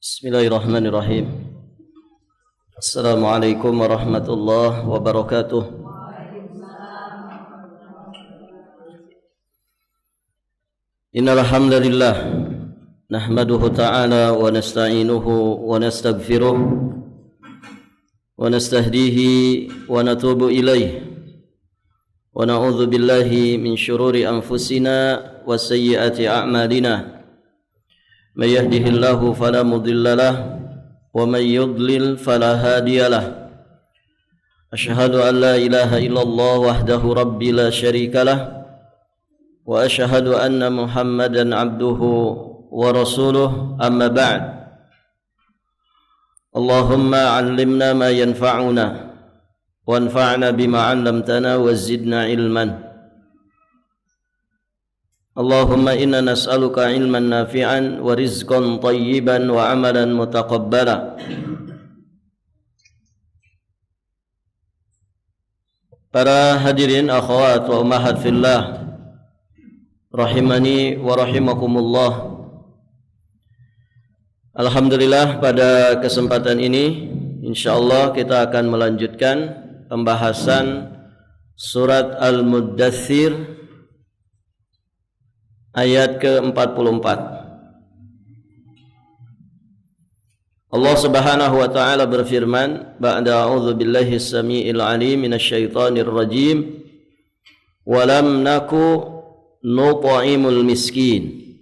Bismillahirrahmanirrahim. Assalamualaikum warahmatullahi wabarakatuh. Innal hamdalillah nahmaduhu ta'ala wa nasta'inuhu wa nastaghfiruh wa nastahdihi wa natubu ilaih wa na'udzu billahi min syururi anfusina wa sayyiati a'malina. May yahdihillahu fala mudilla lahu wa may yudlil fala hadiya lahu. Asyhadu an la ilaha illallah wahdahu rabbi la syarika lahu wa asyhadu anna Muhammadan abduhu wa rasuluh, amma ba'd. Allahumma 'allimna ma yanfa'una wanfa'na bima 'allamtana wa zidna ilman. Allahumma inna nas'aluka ilman nafi'an wa rizqan tayyiban wa amalan mutaqabbala. Para hadirin akhwat wa ummahat fillah, rahimani wa rahimakumullah. Alhamdulillah, pada kesempatan ini insyaallah kita akan melanjutkan pembahasan surat Al-Muddathir ayat ke-44. Allah Subhanahu wa taala berfirman, ba'da a'udzu billahi as-sami'il 'alim minasyaitonir rajim, wa lam naku nut'imul miskin.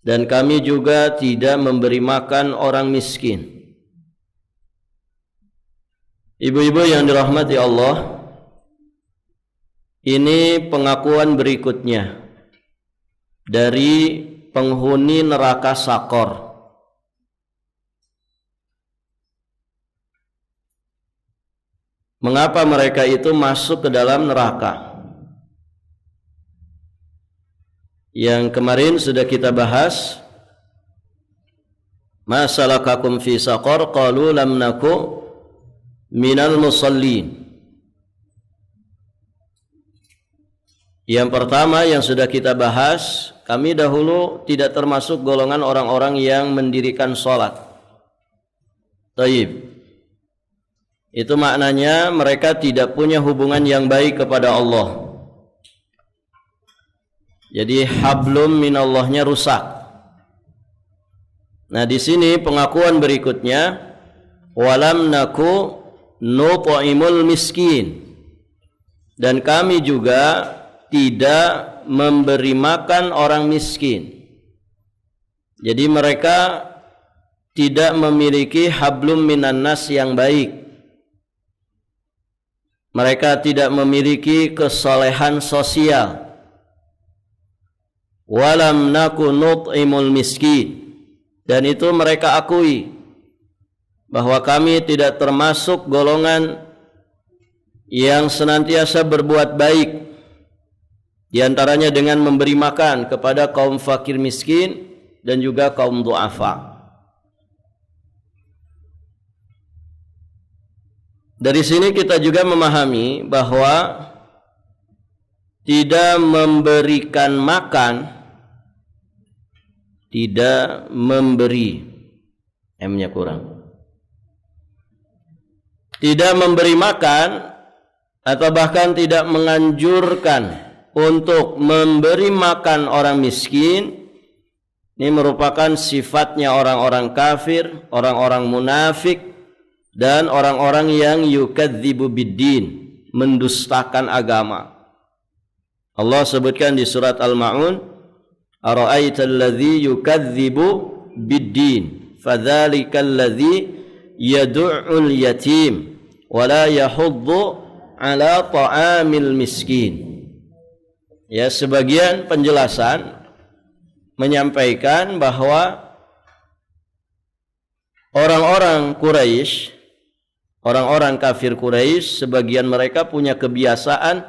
Dan kami juga tidak memberi makan orang miskin. Ibu-ibu yang dirahmati Allah, ini pengakuan berikutnya dari penghuni neraka Sakor. Mengapa mereka itu masuk ke dalam neraka? Yang kemarin sudah kita bahas, ma salakakum fi saqar, qalu lam naku minal musallin. Yang pertama yang sudah kita bahas, kami dahulu tidak termasuk golongan orang-orang yang mendirikan sholat. Taib. Itu maknanya mereka tidak punya hubungan yang baik kepada Allah. Jadi hablum minallahnya rusak. Nah, di sini pengakuan berikutnya, walam naku nut'imul miskin. Dan kami juga tidak memberi makan orang miskin. Jadi mereka tidak memiliki hablum minan nas yang baik. Mereka tidak memiliki kesolehan sosial. Walam naku nut'imul miskin. Dan itu mereka akui bahwa kami tidak termasuk golongan yang senantiasa berbuat baik, di antaranya dengan memberi makan kepada kaum fakir miskin dan juga kaum du'afa. Dari sini kita juga memahami bahwa tidak memberikan makan, tidak memberi, M-nya kurang, tidak memberi makan atau bahkan tidak menganjurkan untuk memberi makan orang miskin, ini merupakan sifatnya orang-orang kafir, orang-orang munafik, dan orang-orang yang yukadzibu biddin, mendustakan agama. Allah sebutkan di surat Al-Ma'un, ara'aital ladzi yukadzibu biddin, fadzalikal ladzi yad'ul yatim wa la yahuddu ala ta'amil miskin. Ya, sebagian penjelasan menyampaikan bahwa orang-orang Quraisy, orang-orang kafir Quraisy, sebagian mereka punya kebiasaan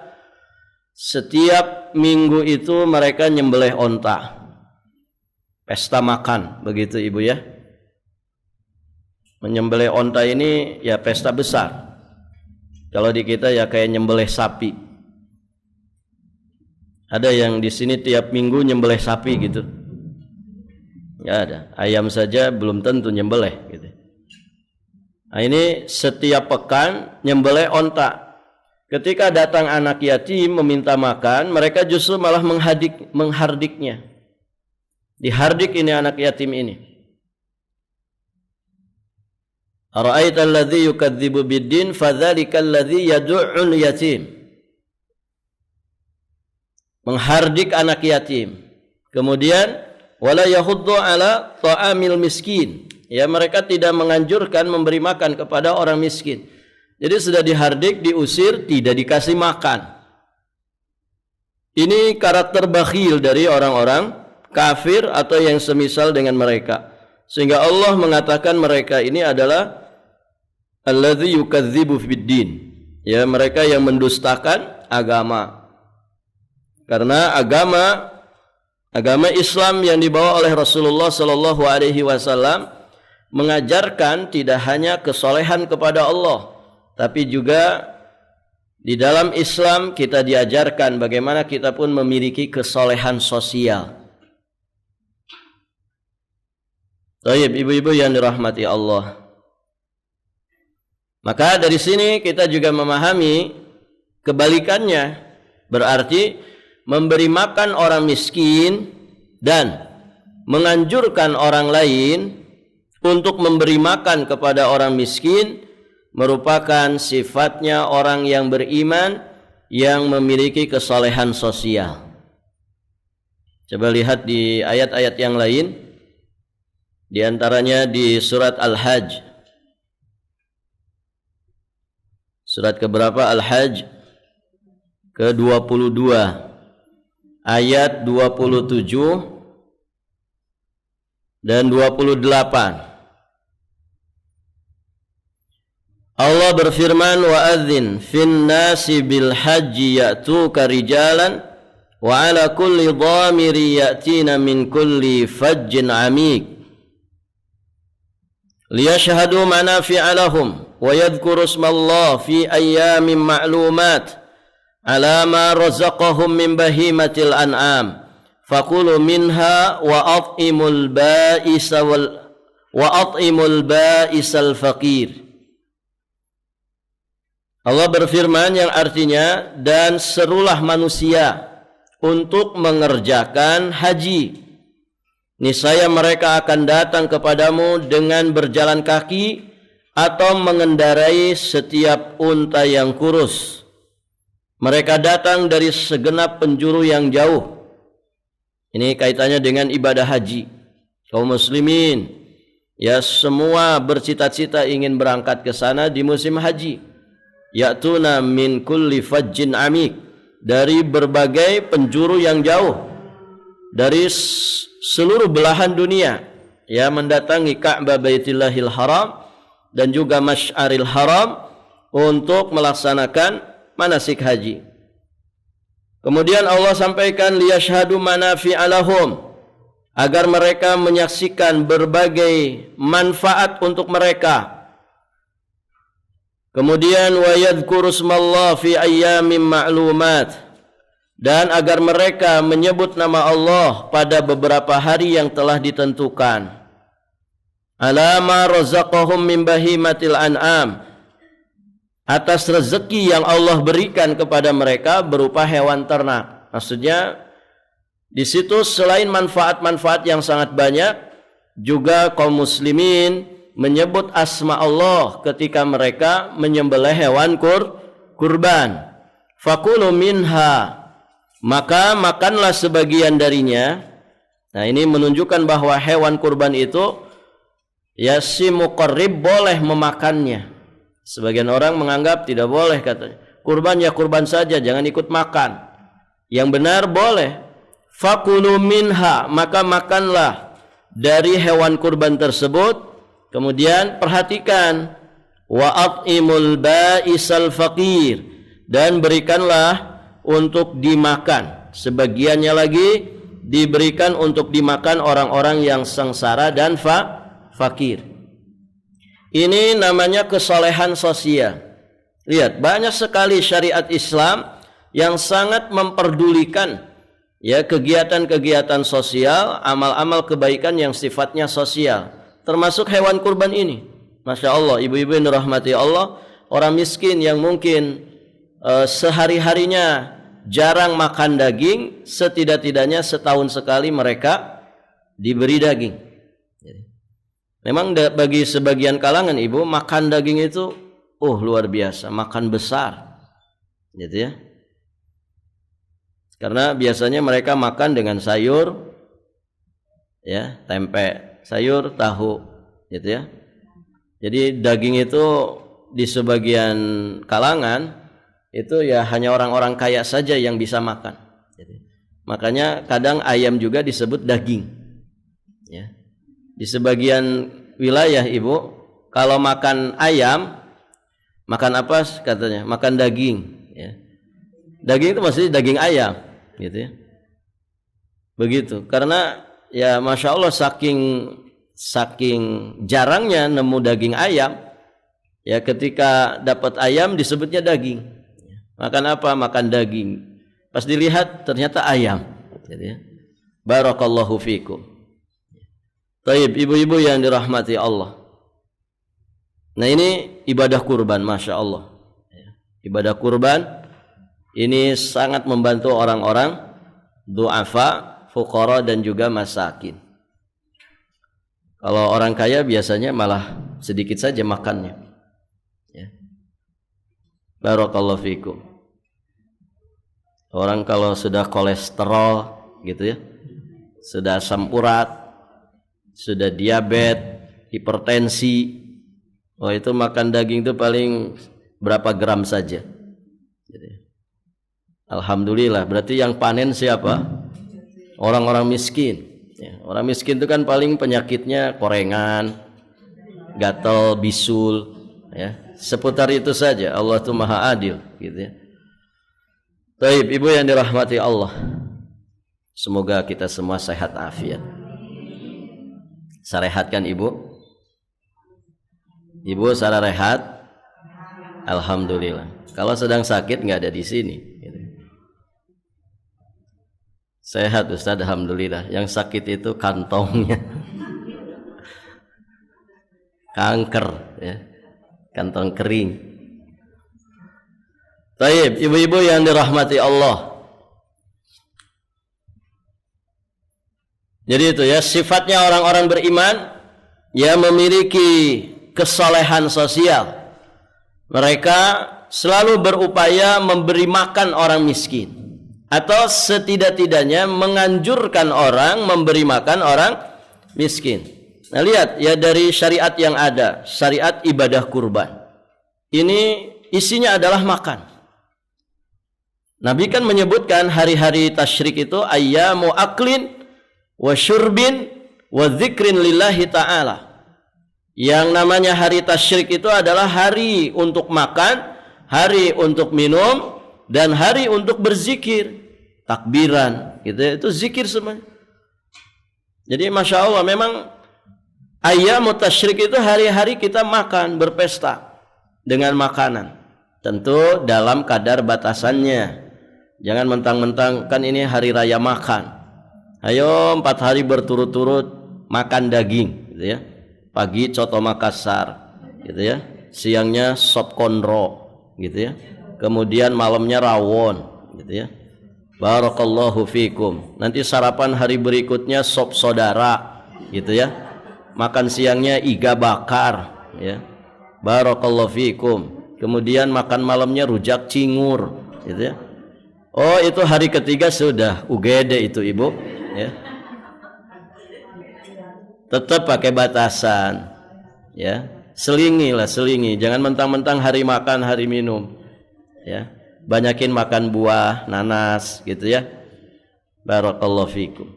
setiap minggu itu mereka nyembelih onta. Pesta makan, begitu Ibu ya. Menyembelih onta ini ya pesta besar. Kalau di kita ya kayak nyembelih sapi. Ada yang di sini tiap minggu nyembelih sapi gitu. Nggak ada. Ayam saja belum tentu nyembelih gitu. Nah, ini setiap pekan nyembelih onta. Ketika datang anak yatim meminta makan, mereka justru malah menghardiknya. Dihardik ini anak yatim ini. Ara'aita alladhi yukadzibu biddin fadzalika alladhi yad'ul yatim. Menghardik anak yatim. Kemudian wala yahuddu ala ta'amil miskin. Ya, mereka tidak menganjurkan memberi makan kepada orang miskin. Jadi sudah dihardik, diusir, tidak dikasih makan. Ini karakter bakhil dari orang-orang kafir atau yang semisal dengan mereka. Sehingga Allah mengatakan mereka ini adalah alladzi yukadzibu biddin. Ya, mereka yang mendustakan agama. Karena agama Islam yang dibawa oleh Rasulullah sallallahu alaihi wasallam mengajarkan tidak hanya kesolehan kepada Allah, tapi juga di dalam Islam kita diajarkan bagaimana kita pun memiliki kesolehan sosial. Baik, ibu-ibu yang dirahmati Allah. Maka dari sini kita juga memahami kebalikannya, berarti memberi makan orang miskin dan menganjurkan orang lain untuk memberi makan kepada orang miskin merupakan sifatnya orang yang beriman yang memiliki kesolehan sosial. Coba lihat di ayat-ayat yang lain, di antaranya di surat Al-Hajj. Surat keberapa? Al-Hajj ke-22 ayat 27 dan 28. Allah berfirman, wa'adzin fin nasi bil hajji ya'tuka rijalan wa ala kulli dhamiri ya'tina min kulli fajjin amik liyashhadu manafi'a lahum wa yadhkuru ismallah fi ayyamin ma'lumat ala ma razaqahum min bahimatil an'am faqulu minha wa at'imul ba'isal faqir. Allah berfirman yang artinya, dan serulah manusia untuk mengerjakan haji. Niscaya mereka akan datang kepadamu dengan berjalan kaki atau mengendarai setiap unta yang kurus. Mereka datang dari segenap penjuru yang jauh. Ini kaitannya dengan ibadah haji. Kaum muslimin, ya semua bercita-cita ingin berangkat ke sana di musim haji. Ya'tuna min kulli fajjin amik, dari berbagai penjuru yang jauh, dari seluruh belahan dunia, ya mendatangi Ka'bah Baitillahil Haram dan juga Masy'aril Haram untuk melaksanakan manasik haji. Kemudian Allah sampaikan liyashhadu manafi'a lahum, agar mereka menyaksikan berbagai manfaat untuk mereka. Kemudian wa yadhkuru ismallah fi ayyamin ma'lumat, dan agar mereka menyebut nama Allah pada beberapa hari yang telah ditentukan. Ala ma razaqahum min bahimatil an'am, atas rezeki yang Allah berikan kepada mereka berupa hewan ternak. Maksudnya di situ selain manfaat-manfaat yang sangat banyak, juga kaum muslimin menyebut asma Allah ketika mereka menyembelih hewan kurban. Fakulu minha, maka makanlah sebagian darinya. Nah, ini menunjukkan bahwa hewan kurban itu ya si muqarrib boleh memakannya. Sebagian orang menganggap tidak boleh, katanya. Kurban ya kurban saja, jangan ikut makan. Yang benar boleh. Fakulu minha, maka makanlah dari hewan kurban tersebut. Kemudian perhatikan, wa at'imul ba'isal faqir, dan berikanlah untuk dimakan. Sebagiannya lagi diberikan untuk dimakan orang-orang yang sengsara dan fakir. Ini namanya kesolehan sosial. Lihat, banyak sekali syariat Islam yang sangat memperdulikan ya kegiatan-kegiatan sosial, amal-amal kebaikan yang sifatnya sosial, termasuk hewan kurban ini. Masya Allah, ibu-ibu yang dirahmati Allah, orang miskin yang mungkin sehari-harinya jarang makan daging, setidak-tidaknya setahun sekali mereka diberi daging. Memang bagi sebagian kalangan ibu, makan daging itu luar biasa, makan besar, gitu ya. Karena biasanya mereka makan dengan sayur, ya, tempe, sayur, tahu, gitu ya. Jadi daging itu di sebagian kalangan itu ya hanya orang-orang kaya saja yang bisa makan. Makanya kadang ayam juga disebut daging. Ya. Di sebagian wilayah ibu, kalau makan ayam, makan apa katanya? Makan daging. Ya. Daging itu maksudnya daging ayam. Gitu ya. Begitu, karena ya Masya Allah saking jarangnya nemu daging ayam, ya ketika dapat ayam disebutnya daging. Makan apa? Makan daging. Pas dilihat ternyata ayam. Gitu ya. Barakallahu fikum. Taib, ibu-ibu yang dirahmati Allah. Nah ini ibadah kurban, Masya Allah. Ibadah kurban ini sangat membantu orang-orang du'afa, fuqara dan juga masakin. Kalau orang kaya biasanya malah sedikit saja makannya. Ya. Barakallahu fikum. Orang kalau sudah kolesterol gitu ya, sudah asam urat, sudah diabetes, hipertensi, itu makan daging itu paling berapa gram saja. Gitu ya. Alhamdulillah, berarti yang panen siapa? Orang-orang miskin. Ya, orang miskin itu kan paling penyakitnya korengan, gatal, bisul, ya. Seputar itu saja. Allah itu Maha Adil, gitu ya. Baik, ibu yang dirahmati Allah. Semoga kita semua sehat afiat. Sarehat kan ibu? Ibu sarah rehat? Alhamdulillah. Kalau sedang sakit nggak ada di sini. Gitu. Sehat Ustaz, alhamdulillah. Yang sakit itu kantongnya. Kanker ya. Kantong kering. Baik, ibu-ibu yang dirahmati Allah. Jadi itu ya, sifatnya orang-orang beriman yang memiliki kesolehan sosial. Mereka selalu berupaya memberi makan orang miskin, atau setidak-tidaknya menganjurkan orang memberi makan orang miskin. Nah lihat ya, dari syariat yang ada, syariat ibadah kurban ini isinya adalah makan. Nabi kan menyebutkan hari-hari tasyrik itu ayyamu aklin wa syurbin wa dzikrin lillahi ta'ala. Yang namanya hari tasyrik itu adalah hari untuk makan, hari untuk minum, dan hari untuk berzikir, takbiran, gitu ya, itu zikir semuanya. Jadi Masya Allah, memang ayyamut tasyrik itu hari-hari kita makan, berpesta dengan makanan, tentu dalam kadar batasannya. Jangan mentang-mentang kan ini hari raya makan, ayo 4 hari berturut-turut makan daging, gitu ya. Pagi coto Makassar, gitu ya. Siangnya sop konro, gitu ya. Kemudian malamnya rawon, gitu ya. Barakallahu fikum. Nanti sarapan hari berikutnya sop saudara, gitu ya. Makan siangnya iga bakar, ya. Barakallahu fikum. Kemudian makan malamnya rujak cingur, gitu ya. Oh, itu hari ketiga sudah UGD itu ibu, ya. Tetap pakai batasan, ya. Selingi, jangan mentang-mentang hari makan hari minum, ya. Banyakin makan buah, nanas, gitu ya. Barakallahu fikum.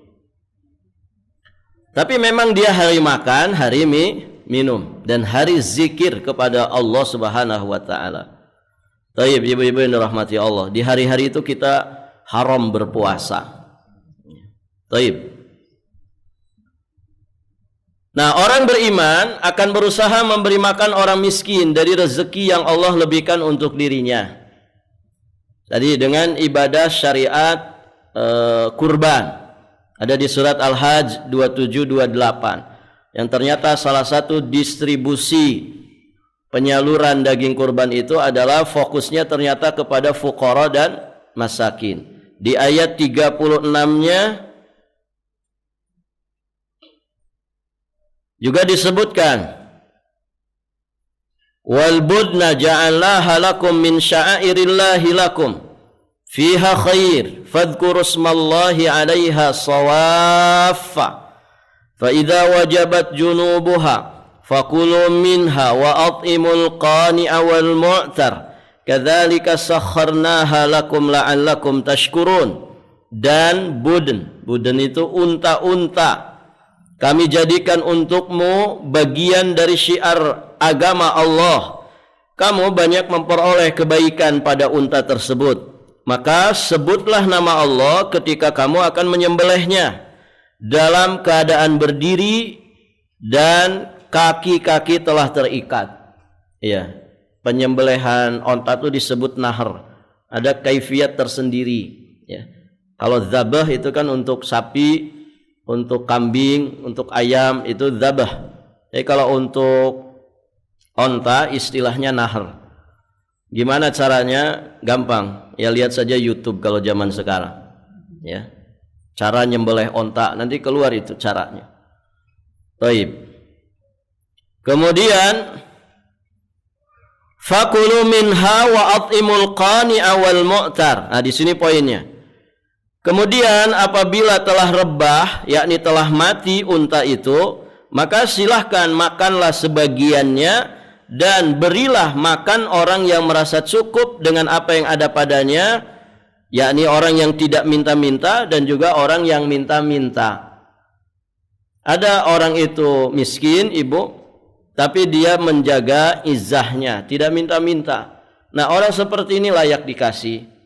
Tapi memang dia hari makan, hari minum, dan hari zikir kepada Allah Subhanahu wa taala. Taib, ibu-ibu yang dirahmati Allah, di hari-hari itu kita haram berpuasa. Taib. Nah, orang beriman akan berusaha memberi makan orang miskin dari rezeki yang Allah lebihkan untuk dirinya. Tadi dengan ibadah syariat kurban. Ada di surat Al-Hajj 2728. Yang ternyata salah satu distribusi penyaluran daging kurban itu adalah fokusnya ternyata kepada fuqara dan masakin. Di ayat 36-nya juga disebutkan, wal budna ja'alnaha lakum min sya'airillahi lakum fiha khair fadhkuru ismallahi 'alaiha shawaffa fa idza wajabat junubuha fakulu minha wa at'imul qani'a wal mu'tar kadzalika sakharnaha lakum la'allakum tashkurun. Dan buden itu unta-unta kami jadikan untukmu bagian dari syiar agama Allah. Kamu banyak memperoleh kebaikan pada unta tersebut. Maka sebutlah nama Allah ketika kamu akan menyembelihnya dalam keadaan berdiri dan kaki-kaki telah terikat. Ya, penyembelihan unta itu disebut nahar. Ada kaifiat tersendiri. Ya. Kalau zabah itu kan untuk sapi, untuk kambing, untuk ayam itu zabah. Jadi kalau untuk unta istilahnya nahar. Gimana caranya? Gampang. Ya lihat saja YouTube kalau zaman sekarang. Ya. Cara nyembelih unta nanti keluar itu caranya. Baik. Kemudian fakulu minha wa at'imul qani'a wal mu'tar. Nah, di sini poinnya. Kemudian apabila telah rebah, yakni telah mati unta itu, maka silahkan makanlah sebagiannya dan berilah makan orang yang merasa cukup dengan apa yang ada padanya, yakni orang yang tidak minta-minta dan juga orang yang minta-minta. Ada orang itu miskin, ibu, tapi dia menjaga izzahnya, tidak minta-minta. Nah, orang seperti ini layak dikasih.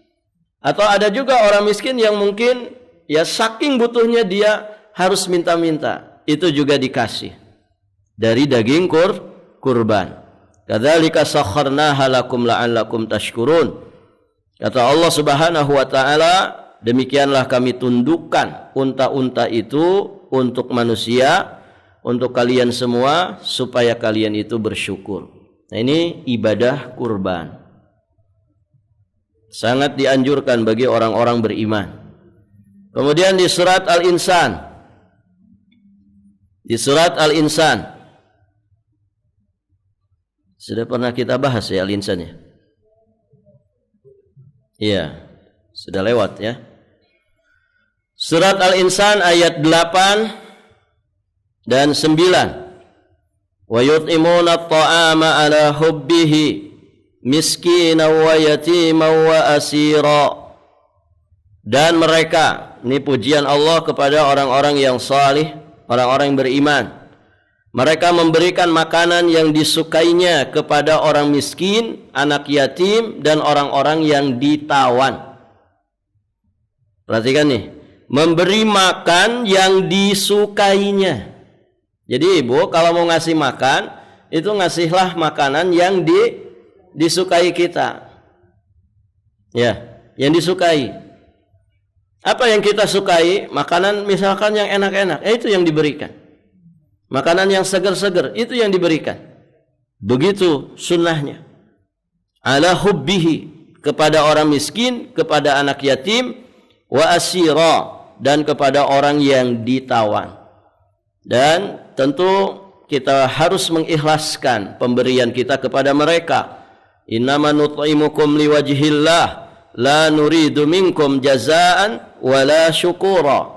Atau ada juga orang miskin yang mungkin ya saking butuhnya dia harus minta-minta, itu juga dikasih dari daging kurban. Kadzalika sakharnaha lakum la'allakum tashkurun. Kata Allah Subhanahu wa taala, demikianlah kami tundukkan unta-unta itu untuk manusia, untuk kalian semua supaya kalian itu bersyukur. Nah, ini ibadah kurban. Sangat dianjurkan bagi orang-orang beriman. Kemudian di surat Al-Insan. Di surat Al-Insan. Sudah pernah kita bahas ya Al-Insan ya? Iya, sudah lewat ya. Surat Al-Insan ayat 8 dan 9. Wa yut'imuna at-ta'ama ala hubbihi miskinan wa yatiman wa asira. Dan mereka, ini pujian Allah kepada orang-orang yang salih, orang-orang yang beriman. Mereka memberikan makanan yang disukainya kepada orang miskin, anak yatim, dan orang-orang yang ditawan. Perhatikan nih, memberi makan yang disukainya. Jadi ibu kalau mau ngasih makan, itu ngasihlah makanan yang disukai kita. Ya, yang disukai. Apa yang kita sukai? Makanan misalkan yang enak-enak, itu yang diberikan. Makanan yang seger-seger, itu yang diberikan. Begitu sunnahnya. Ala hubbihi, kepada orang miskin, kepada anak yatim, wa asira, dan kepada orang yang ditawan. Dan tentu kita harus mengikhlaskan pemberian kita kepada mereka. Innama nut'imukum liwajhillah la nuridu minkum jazaan wala syukura.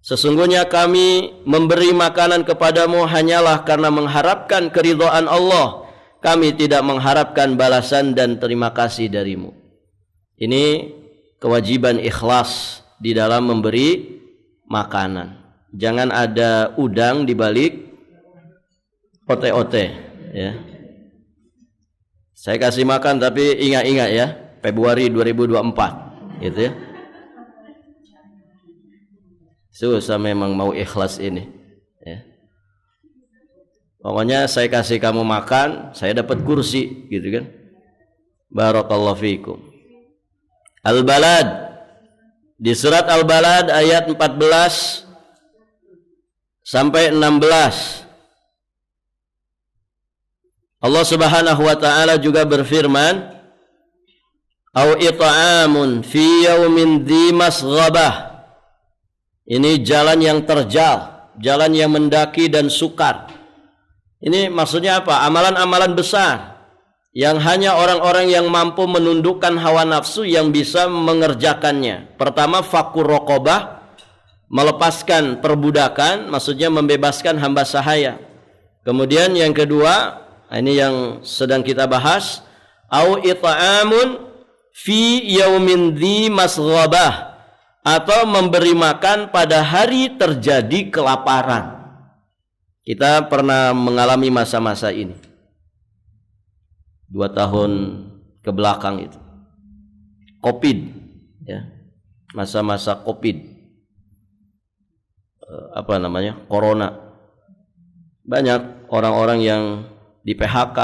Sesungguhnya kami memberi makanan kepadamu hanyalah karena mengharapkan keridhaan Allah. Kami tidak mengharapkan balasan dan terima kasih darimu. Ini kewajiban ikhlas di dalam memberi makanan. Jangan ada udang di balik ote-ote ya. Saya kasih makan tapi ingat-ingat ya, Februari 2024 gitu ya. Susah memang mau ikhlas ini ya. Pokoknya saya kasih kamu makan, saya dapat kursi gitu kan. Barakallahu fiikum. Al-balad Di surat Al-Balad ayat 14 sampai 16. Allah Subhanahu wa taala juga berfirman, "Au it'amun fi yaumin dzi masghabah." Ini jalan yang terjal, jalan yang mendaki dan sukar. Ini maksudnya apa? Amalan-amalan besar yang hanya orang-orang yang mampu menundukkan hawa nafsu yang bisa mengerjakannya. Pertama, fakur raqabah, melepaskan perbudakan, maksudnya membebaskan hamba sahaya. Kemudian yang kedua, ini yang sedang kita bahas, au it'amun fi yaumin dzi masghabah, atau memberi makan pada hari terjadi kelaparan. Kita pernah mengalami masa-masa ini 2 tahun ke belakang itu, COVID, ya, masa-masa COVID, Corona. Banyak orang-orang yang di PHK,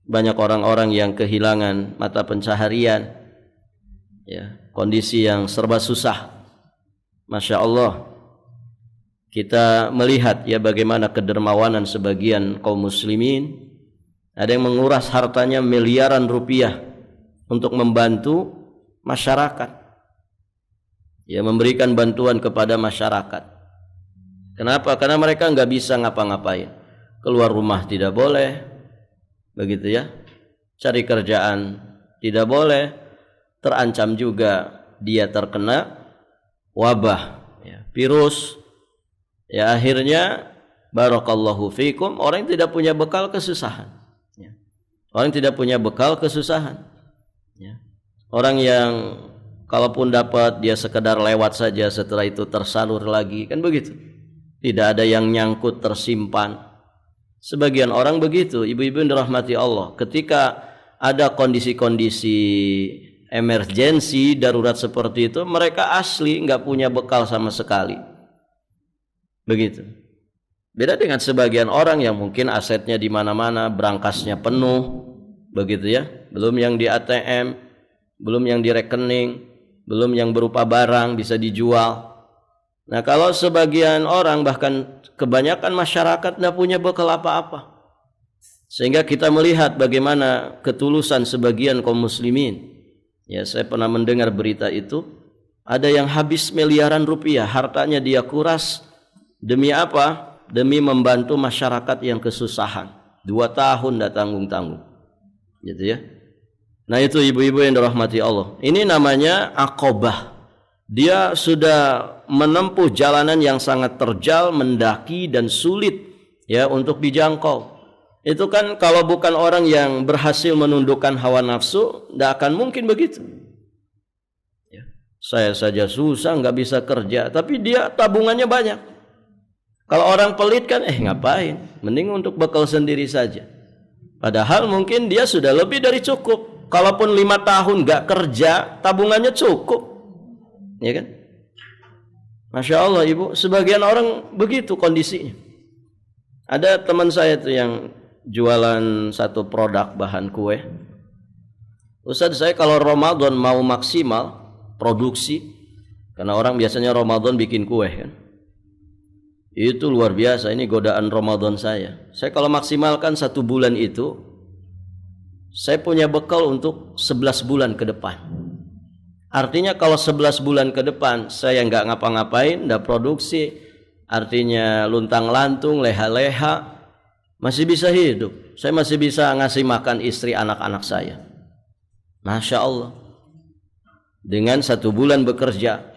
banyak orang-orang yang kehilangan mata pencaharian, ya, kondisi yang serba susah. Masya Allah, kita melihat ya bagaimana kedermawanan sebagian kaum muslimin. Ada yang menguras hartanya miliaran rupiah untuk membantu masyarakat, ya, memberikan bantuan kepada masyarakat. Kenapa? Karena mereka nggak bisa ngapa-ngapain, keluar rumah tidak boleh, begitu ya, cari kerjaan tidak boleh, terancam juga dia terkena wabah, ya, virus, ya, akhirnya barakallahu fikum, orang yang tidak punya bekal kesusahan. Orang tidak punya bekal kesusahan, ya. Orang yang kalaupun dapat dia sekedar lewat saja, setelah itu tersalur lagi, kan begitu. Tidak ada yang nyangkut, tersimpan. Sebagian orang begitu, ibu-ibu yang dirahmati Allah. Ketika ada kondisi-kondisi emergensi, darurat seperti itu, mereka asli nggak punya bekal sama sekali. Begitu. Beda dengan sebagian orang yang mungkin asetnya di mana-mana, brankasnya penuh, begitu ya. Belum yang di ATM, belum yang di rekening, belum yang berupa barang bisa dijual. Nah, kalau sebagian orang, bahkan kebanyakan masyarakat tidak punya bekal apa-apa. Sehingga kita melihat bagaimana ketulusan sebagian kaum muslimin. Ya, saya pernah mendengar berita itu, ada yang habis miliaran rupiah, hartanya dia kuras demi apa? Demi membantu masyarakat yang kesusahan. 2 tahun tidak tanggung-tanggung, gitu ya. Nah, itu ibu-ibu yang dirahmati Allah. Ini namanya aqabah. Dia sudah menempuh jalanan yang sangat terjal, mendaki dan sulit, ya, untuk dijangkau. Itu kan kalau bukan orang yang berhasil menundukkan hawa nafsu, tidak akan mungkin begitu. Ya. Saya saja susah, nggak bisa kerja, tapi dia tabungannya banyak. Kalau orang pelit kan, ngapain? Mending untuk bekal sendiri saja. Padahal mungkin dia sudah lebih dari cukup. Kalaupun 5 tahun nggak kerja, tabungannya cukup, ya kan? Masya Allah, ibu. Sebagian orang begitu kondisinya. Ada teman saya tuh yang jualan satu produk bahan kue. Ustaz, saya kalau Ramadan mau maksimal produksi, karena orang biasanya Ramadan bikin kue kan, itu luar biasa. Ini godaan Ramadan saya. Saya kalau maksimalkan 1 bulan itu, saya punya bekal untuk 11 bulan ke depan. Artinya kalau 11 bulan ke depan saya nggak ngapa-ngapain, nggak produksi, artinya luntang-lantung, leha-leha, masih bisa hidup. Saya masih bisa ngasih makan istri, anak-anak saya. Masya Allah. Dengan 1 bulan bekerja.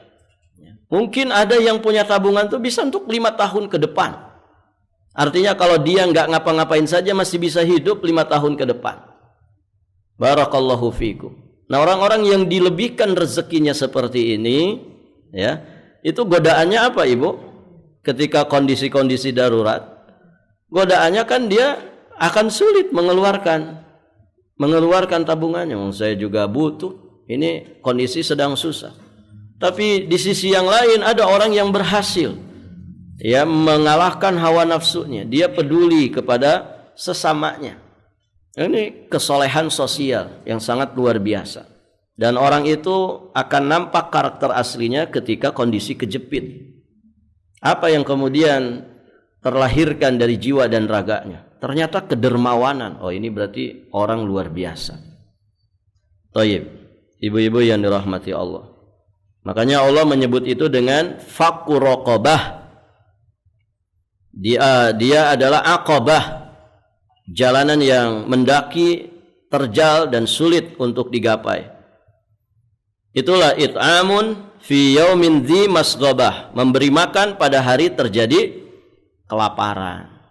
Mungkin ada yang punya tabungan itu bisa untuk 5 tahun ke depan. Artinya kalau dia nggak ngapa-ngapain saja masih bisa hidup 5 tahun ke depan. Barakallahu fikum. Nah, orang-orang yang dilebihkan rezekinya seperti ini, ya, itu godaannya apa, ibu? Ketika kondisi-kondisi darurat, godaannya kan dia akan sulit mengeluarkan tabungannya. Saya juga butuh. Ini kondisi sedang susah. Tapi di sisi yang lain ada orang yang berhasil, ya, mengalahkan hawa nafsunya. Dia peduli kepada sesamanya. Ini kesolehan sosial yang sangat luar biasa. Dan orang itu akan nampak karakter aslinya ketika kondisi kejepit. Apa yang kemudian terlahirkan dari jiwa dan raganya? Ternyata kedermawanan. Oh, ini berarti orang luar biasa. Thayyib. Ibu-ibu yang dirahmati Allah. Makanya Allah menyebut itu dengan fakku raqabah. Dia adalah aqabah. Jalanan yang mendaki, terjal dan sulit untuk digapai. Itulah it'amun fi yaumin dzi masghabah, memberi makan pada hari terjadi kelaparan.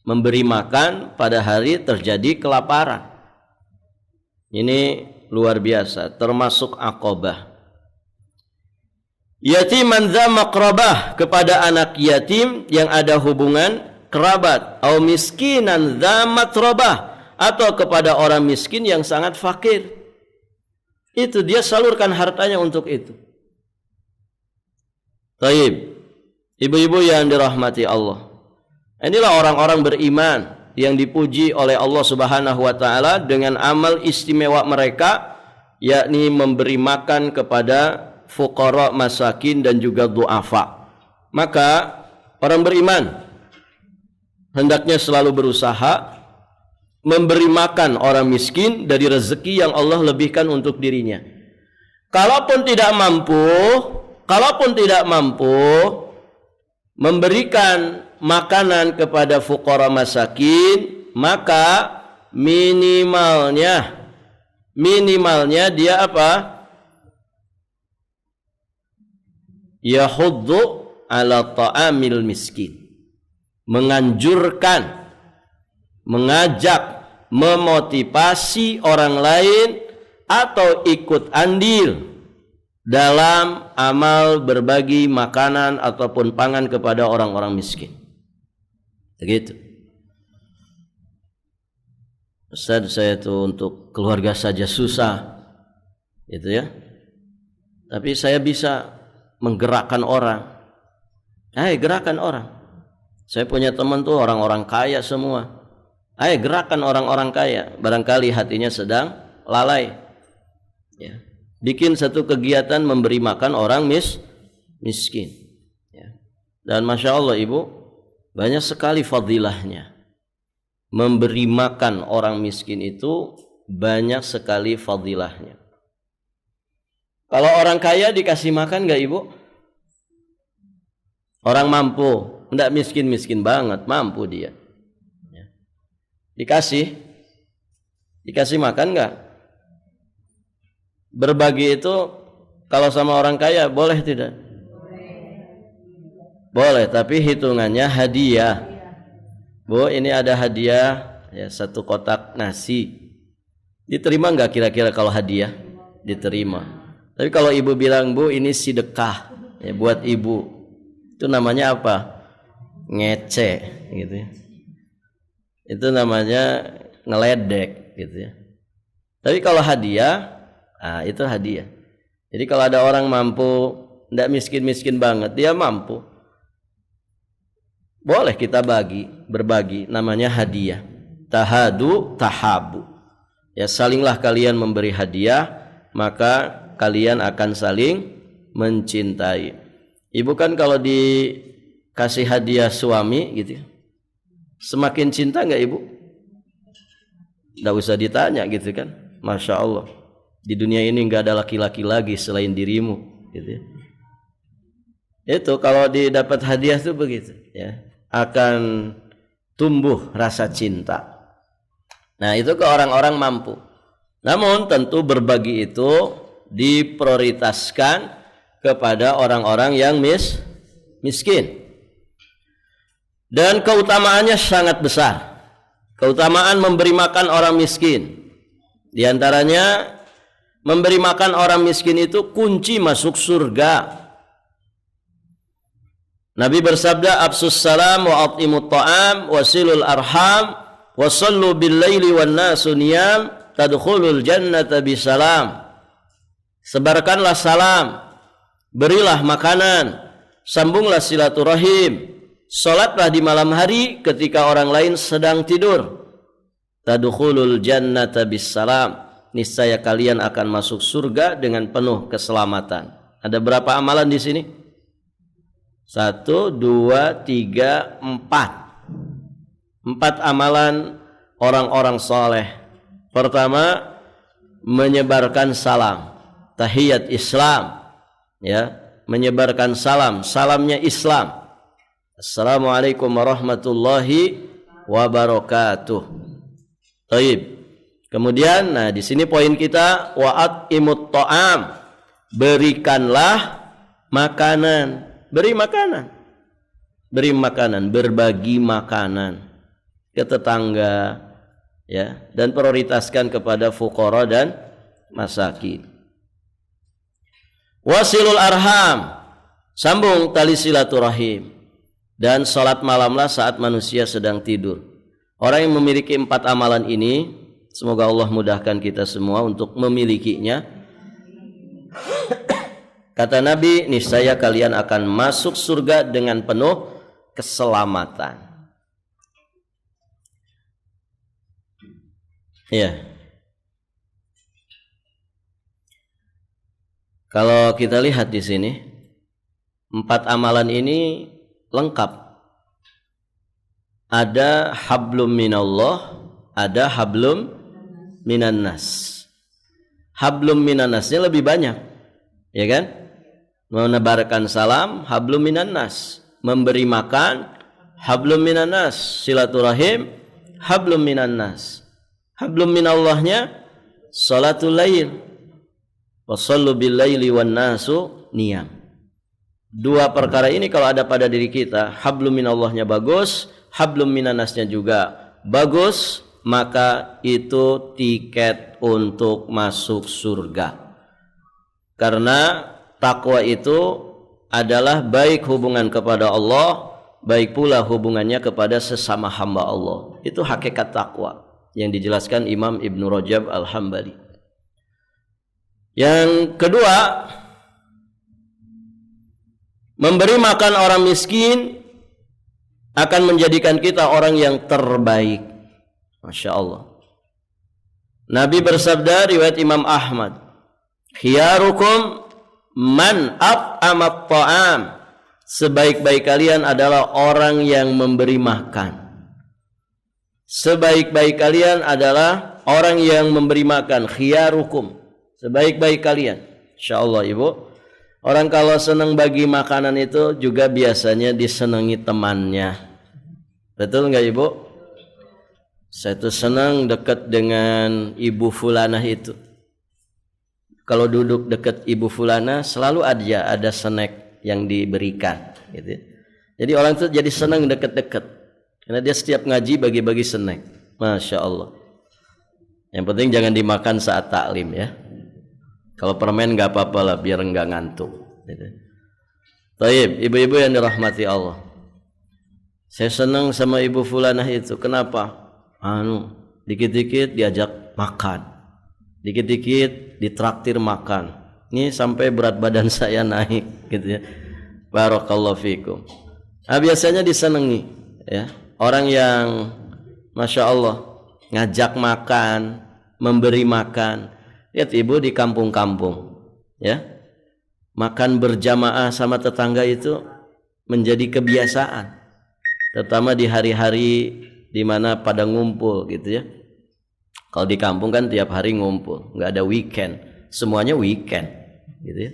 Memberi makan pada hari terjadi kelaparan. Ini luar biasa, termasuk aqabah. Yatiman dza maqrabah, kepada anak yatim yang ada hubungan kerabat, au miskinan dza matrabah, atau kepada orang miskin yang sangat fakir. Itu dia salurkan hartanya untuk itu. Baik, ibu-ibu yang dirahmati Allah. Inilah orang-orang beriman yang dipuji oleh Allah Subhanahu wa taala dengan amal istimewa mereka, yakni memberi makan kepada fuqara, masakin dan juga du'afa. Maka orang beriman hendaknya selalu berusaha memberi makan orang miskin dari rezeki yang Allah lebihkan untuk dirinya. Kalaupun tidak mampu memberikan makanan kepada fuqara masakin, maka minimalnya dia apa? Yahuddu ala ta'amil miskin. Menganjurkan, mengajak, memotivasi orang lain atau ikut andil dalam amal berbagi makanan ataupun pangan kepada orang-orang miskin. Begitu. Ustaz, saya tuh untuk keluarga saja susah, gitu ya. Tapi saya bisa menggerakkan orang. Gerakan orang. Saya punya teman tuh orang-orang kaya semua. Gerakan orang-orang kaya. Barangkali hatinya sedang lalai. Ya. Bikin satu kegiatan memberi makan orang miskin. Ya. Dan Masya Allah ibu, banyak sekali fadilahnya. Memberi makan orang miskin itu banyak sekali fadilahnya. Kalau orang kaya dikasih makan gak ibu? Orang mampu, enggak miskin-miskin banget, mampu dia. Ya. Dikasih makan enggak? Berbagi itu kalau sama orang kaya boleh tidak? Boleh, tapi hitungannya hadiah. Bu, ini ada hadiah ya, 1 kotak nasi. Diterima enggak kira-kira kalau hadiah? Diterima. Tapi kalau ibu bilang, Bu, ini sedekah ya, buat ibu. Itu namanya apa? Ngece gitu ya. Itu namanya ngeledek gitu ya. Tapi kalau hadiah, itu hadiah. Jadi kalau ada orang mampu, enggak miskin-miskin banget, dia mampu, boleh kita berbagi, namanya hadiah. Tahadu tahabu. Ya, salinglah kalian memberi hadiah, maka kalian akan saling mencintai. Ibu kan kalau dikasih hadiah suami gitu, semakin cinta enggak ibu? Enggak usah ditanya gitu kan. Masya Allah, di dunia ini enggak ada laki-laki lagi selain dirimu gitu ya. Itu kalau didapat hadiah tuh begitu ya, akan tumbuh rasa cinta. Nah itu ke orang-orang mampu. Namun tentu berbagi itu diprioritaskan kepada orang-orang yang miskin. Dan keutamaannya sangat besar. Keutamaan memberi makan orang miskin. Di antaranya memberi makan orang miskin itu kunci masuk surga. Nabi bersabda, "Absus salam wa at'imut ta'am wa silul arham wa sallu bil laili wan nasu niyam tadkhulul jannata bisalam." Sebarkanlah salam, berilah makanan, sambunglah silaturahim, salatlah di malam hari ketika orang lain sedang tidur. Tadkhulul jannata bisalam, niscaya kalian akan masuk surga dengan penuh keselamatan. Ada berapa amalan di sini? 1, 2, 3, 4. 4 amalan orang-orang soleh. Pertama, menyebarkan salam, tahiyat Islam, ya, menyebarkan salam, salamnya Islam. Assalamualaikum warahmatullahi wabarakatuh. Baik. Kemudian, nah di sini poin kita, wa'at imut ta'am, berikanlah makanan, beri makanan, berbagi makanan ke tetangga, ya, dan prioritaskan kepada fuqara dan masakin. Wasilul arham, sambung tali silaturahim. Dan salat malamlah saat manusia sedang tidur. Orang yang memiliki 4 amalan ini, semoga Allah mudahkan kita semua untuk memilikinya. Kata Nabi, niscaya kalian akan masuk surga dengan penuh keselamatan. Ya. Kalau kita lihat di sini, 4 amalan ini lengkap. Ada hablum minallah, ada hablum minannas. Hablum minannasnya lebih banyak, ya kan? Menebarkan salam, hablum minannas. Memberi makan, hablum minannas. Silaturahim, hablum minannas. Hablum minallahnya, salatul lail. Wassallu bil laili wan nasu niyam. 2 perkara ini kalau ada pada diri kita, hablum minallahnya bagus, hablum minannasnya juga bagus, maka itu tiket untuk masuk surga. Karena takwa itu adalah baik hubungan kepada Allah, baik pula hubungannya kepada sesama hamba Allah. Itu hakikat takwa yang dijelaskan Imam Ibnu Rajab Al-Hambali. Yang kedua, memberi makan orang miskin akan menjadikan kita orang yang terbaik. Masya Allah. Nabi bersabda, riwayat Imam Ahmad, khiyarukum man at'amat ta'am. Sebaik-baik kalian adalah orang yang memberi makan. Sebaik-baik kalian adalah orang yang memberi makan. Khiyarukum, sebaik-baik kalian. Insya Allah ibu, orang kalau senang bagi makanan itu juga biasanya disenangi temannya. Betul nggak ibu? Saya tuh senang dekat dengan ibu fulanah itu. Kalau duduk dekat ibu fulanah selalu ada snack yang diberikan, gitu. Jadi orang itu jadi senang dekat-dekat karena dia setiap ngaji bagi-bagi snack. Masya Allah. Yang penting jangan dimakan saat taklim ya. Kalau permen nggak apa-apa lah, biar nggak ngantuk. Taib, ibu-ibu yang dirahmati Allah. Saya senang sama ibu fulanah itu. Kenapa? Dikit-dikit diajak makan, dikit-dikit ditraktir makan. Ini sampai berat badan saya naik, gitu ya. Barakallahu fikum. Biasanya disenangi, ya. Orang yang, masya Allah, ngajak makan, memberi makan. Lihat ibu di kampung-kampung, ya, makan berjamaah sama tetangga itu menjadi kebiasaan, terutama di hari-hari di mana pada ngumpul, gitu ya. Kalau di kampung kan tiap hari ngumpul, nggak ada weekend, semuanya weekend, gitu ya.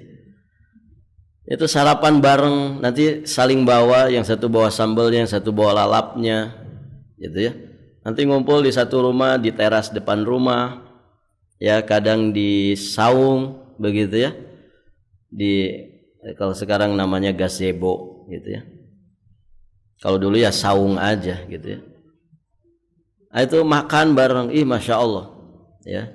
Itu sarapan bareng, nanti saling bawa, yang satu bawa sambelnya, yang satu bawa lalapnya, gitu ya. Nanti ngumpul di satu rumah, di teras depan rumah. Ya, kadang di saung begitu ya. Kalau sekarang namanya gazebo gitu ya. Kalau dulu ya saung aja gitu ya. Itu makan bareng, masya Allah ya.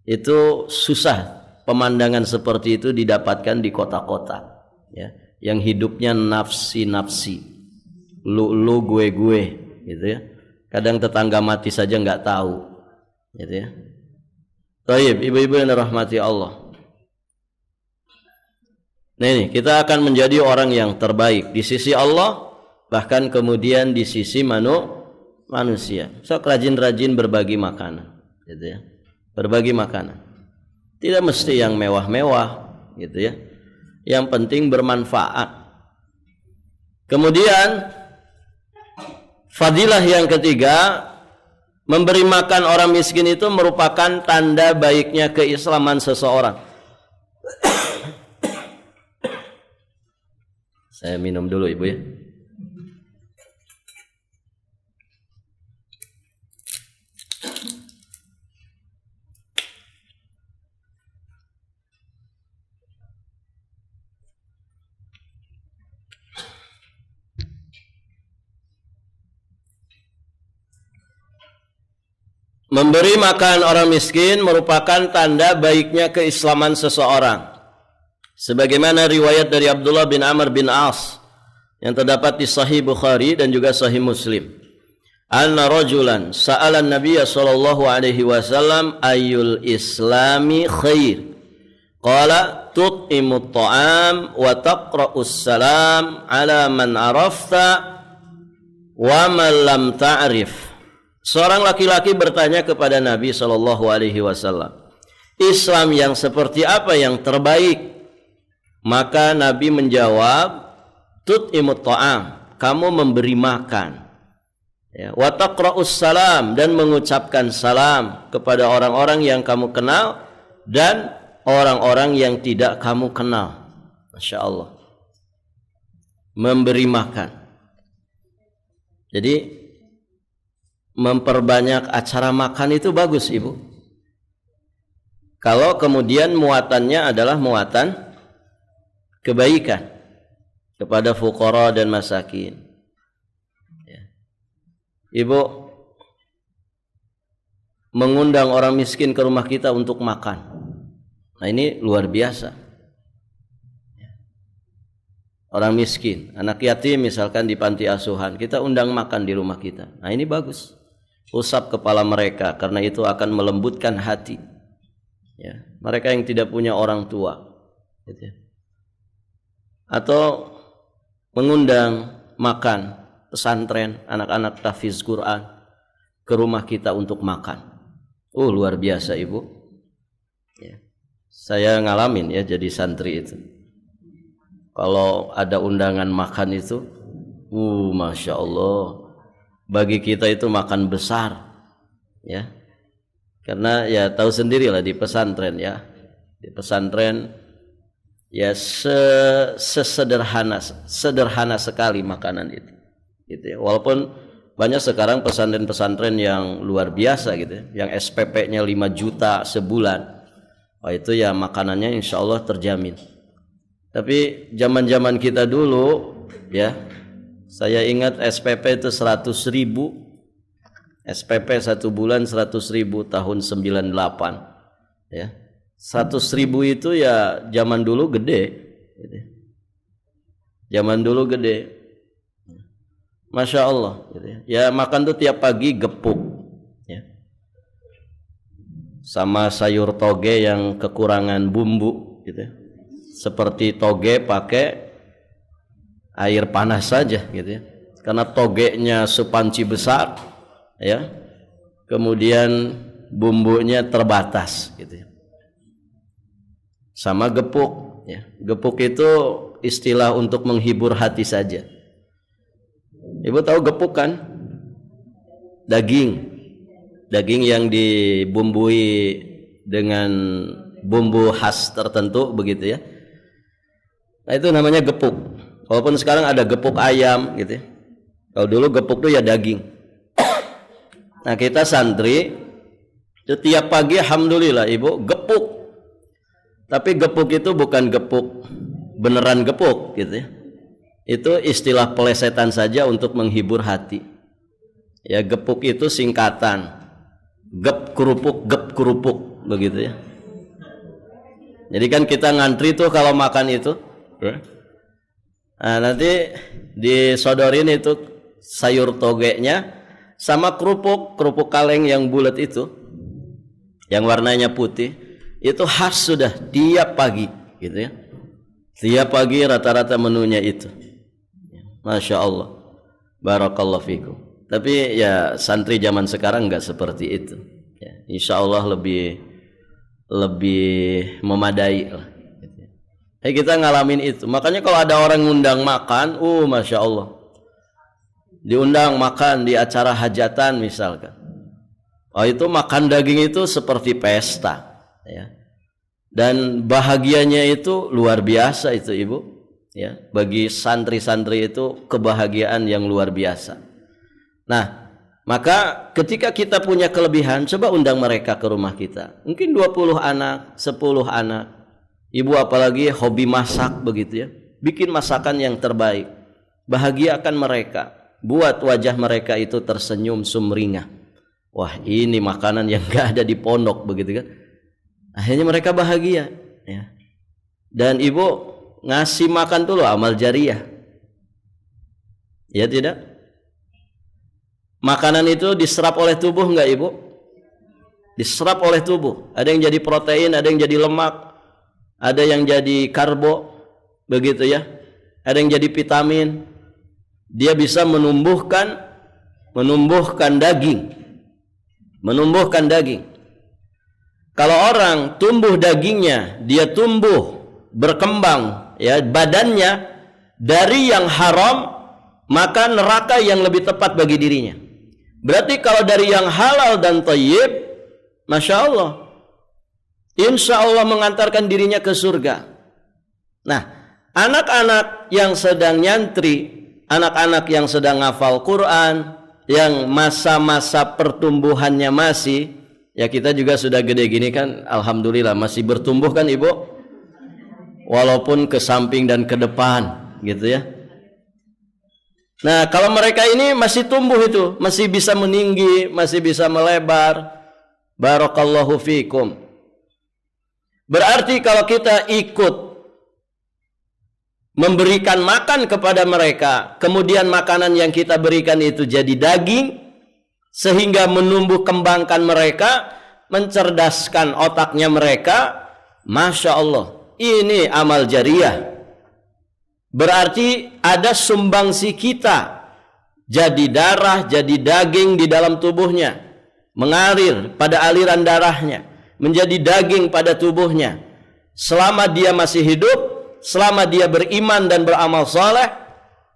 Itu susah pemandangan seperti itu didapatkan di kota-kota ya, yang hidupnya nafsi-nafsi, lu gue gitu ya. Kadang tetangga mati saja nggak tahu gitu ya. Baik, ibu-ibu yang dirahmati Allah. Nah ini, kita akan menjadi orang yang terbaik di sisi Allah, bahkan kemudian di sisi manusia. So, rajin-rajin berbagi makanan, gitu ya. berbagi makanan. Tidak mesti yang mewah-mewah gitu ya. Yang penting bermanfaat. Kemudian fadilah yang ketiga, memberi makan orang miskin itu merupakan tanda baiknya keislaman seseorang. Saya minum dulu Ibu ya. Memberi makan orang miskin merupakan tanda baiknya keislaman seseorang. Sebagaimana riwayat dari Abdullah bin Amr bin As yang terdapat di Sahih Bukhari dan juga Sahih Muslim. Anna rajulan sa'ala an-nabiy sallallahu alaihi wasallam ayyul islami khair. Qala tut'imut ta'am wa taqra'us salam ala man arafta wa man lam ta'rif. Seorang laki-laki bertanya kepada Nabi sallallahu alaihi wasallam, Islam yang seperti apa yang terbaik? Maka Nabi menjawab, tut'imut ta'am, kamu memberi makan. Ya, wa taqra'us salam, dan mengucapkan salam kepada orang-orang yang kamu kenal dan orang-orang yang tidak kamu kenal. Masya Allah. Memberi makan. Jadi memperbanyak acara makan itu bagus Ibu. Kalau kemudian muatannya adalah muatan kebaikan kepada fuqara dan masakin. Ya. Ibu mengundang orang miskin ke rumah kita untuk makan. Nah ini luar biasa. Orang miskin, anak yatim misalkan di panti asuhan, kita undang makan di rumah kita. Nah ini bagus. Usap kepala mereka, karena itu akan melembutkan hati. Ya, mereka yang tidak punya orang tua, gitu ya. Atau mengundang makan pesantren, anak-anak tahfiz Quran ke rumah kita untuk makan. Luar biasa Ibu. Ya. Saya ngalamin ya jadi santri itu. Kalau ada undangan makan itu, Masya Allah. Bagi kita itu makan besar, ya, karena ya tahu sendirilah di pesantren ya, di pesantren ya sederhana sekali makanan itu, gitu ya. Walaupun banyak sekarang pesantren-pesantren yang luar biasa gitu, ya, yang SPP-nya 5 juta sebulan, itu ya makanannya insya Allah terjamin. Tapi zaman-zaman kita dulu, ya. Saya ingat SPP itu 100.000, SPP 1 bulan 100.000 tahun 98, ya. 100.000 itu ya zaman dulu gede, gitu. Zaman dulu gede, Masya Allah, gitu ya. Ya makan tuh tiap pagi gepuk, ya. Sama sayur toge yang kekurangan bumbu, gitu ya. Seperti toge pakai air panas saja gitu ya. Karena togenya sepanci besar ya. Kemudian bumbunya terbatas gitu ya. Sama gepuk ya. Gepuk itu istilah untuk menghibur hati saja. Ibu tahu gepuk kan? Daging. Daging yang dibumbui dengan bumbu khas tertentu begitu ya. Nah, itu namanya gepuk. Walaupun sekarang ada gepuk ayam gitu ya. Kalau dulu gepuk itu ya daging. Nah kita santri setiap pagi alhamdulillah Ibu gepuk. Tapi gepuk itu bukan gepuk beneran gepuk gitu ya. Itu istilah pelesetan saja untuk menghibur hati. Ya gepuk itu singkatan. Gep kerupuk begitu ya. Jadi kan kita ngantri tuh kalau makan itu. Nah, nanti disodorin itu sayur togenya sama kerupuk kaleng yang bulat itu, yang warnanya putih, itu khas sudah tiap pagi, gitu ya. Tiap pagi rata-rata menunya itu. Masya Allah, barakallahu fikum. Tapi ya santri zaman sekarang nggak seperti itu. Ya, insya Allah lebih lebih memadai lah. Kita ngalamin itu. Makanya kalau ada orang ngundang makan, masya Allah, diundang makan di acara hajatan misalkan, itu makan daging itu seperti pesta, ya. Dan bahagianya itu luar biasa itu ibu, ya. Bagi santri-santri itu kebahagiaan yang luar biasa. Nah, maka ketika kita punya kelebihan, coba undang mereka ke rumah kita. Mungkin 20 anak, 10 anak. Ibu apalagi hobi masak begitu ya. Bikin masakan yang terbaik. Bahagiakan mereka. Buat wajah mereka itu tersenyum sumringah. Wah, ini makanan yang gak ada di pondok begitu kan. Akhirnya mereka bahagia, ya. Dan ibu ngasih makan tuh loh amal jariah. Ya tidak? Makanan itu diserap oleh tubuh enggak ibu? Diserap oleh tubuh. Ada yang jadi protein, ada yang jadi lemak, ada yang jadi karbo, begitu ya. Ada yang jadi vitamin. Dia bisa menumbuhkan daging. Menumbuhkan daging. Kalau orang tumbuh dagingnya, dia tumbuh berkembang ya badannya dari yang haram, maka neraka yang lebih tepat bagi dirinya. Berarti kalau dari yang halal dan thayyib, masya Allah, insya Allah mengantarkan dirinya ke surga. Nah, anak-anak yang sedang nyantri, anak-anak yang sedang ngafal Quran, yang masa-masa pertumbuhannya masih, ya kita juga sudah gede gini kan, alhamdulillah masih bertumbuh kan ibu, walaupun ke samping dan ke depan gitu ya. Nah, kalau mereka ini masih tumbuh itu, masih bisa meninggi, masih bisa melebar, barakallahu fikum. Berarti kalau kita ikut memberikan makan kepada mereka, kemudian makanan yang kita berikan itu jadi daging, sehingga menumbuh kembangkan mereka, mencerdaskan otaknya mereka, masya Allah, ini amal jariah. Berarti ada sumbangsi kita, jadi darah, jadi daging di dalam tubuhnya, mengalir pada aliran darahnya, menjadi daging pada tubuhnya. Selama dia masih hidup, selama dia beriman dan beramal saleh,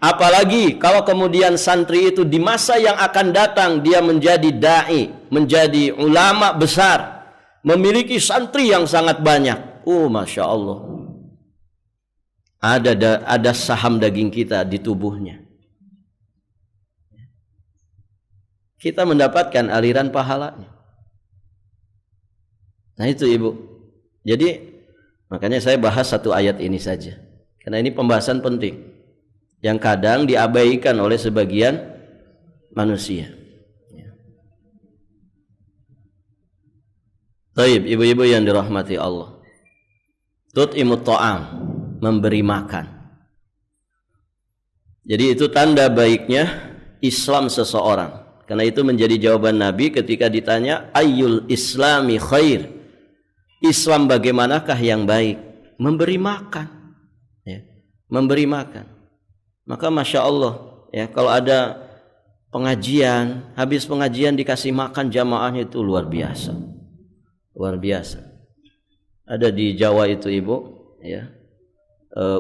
apalagi kalau kemudian santri itu di masa yang akan datang dia menjadi dai, menjadi ulama besar, memiliki santri yang sangat banyak. Masya Allah, ada saham daging kita di tubuhnya. Kita mendapatkan aliran pahalanya. Nah itu ibu. Jadi makanya saya bahas satu ayat ini saja, karena ini pembahasan penting yang kadang diabaikan oleh sebagian manusia. Taib, ibu-ibu yang dirahmati Allah, tut'imut ta'am, memberi makan. Jadi itu tanda baiknya Islam seseorang. Karena itu menjadi jawaban Nabi ketika ditanya ayyul islami khair, Islam bagaimanakah yang baik? Memberi makan, ya, memberi makan. Maka masya Allah, ya, kalau ada pengajian, habis pengajian dikasih makan jamaahnya itu luar biasa, luar biasa. Ada di Jawa itu ibu, ya,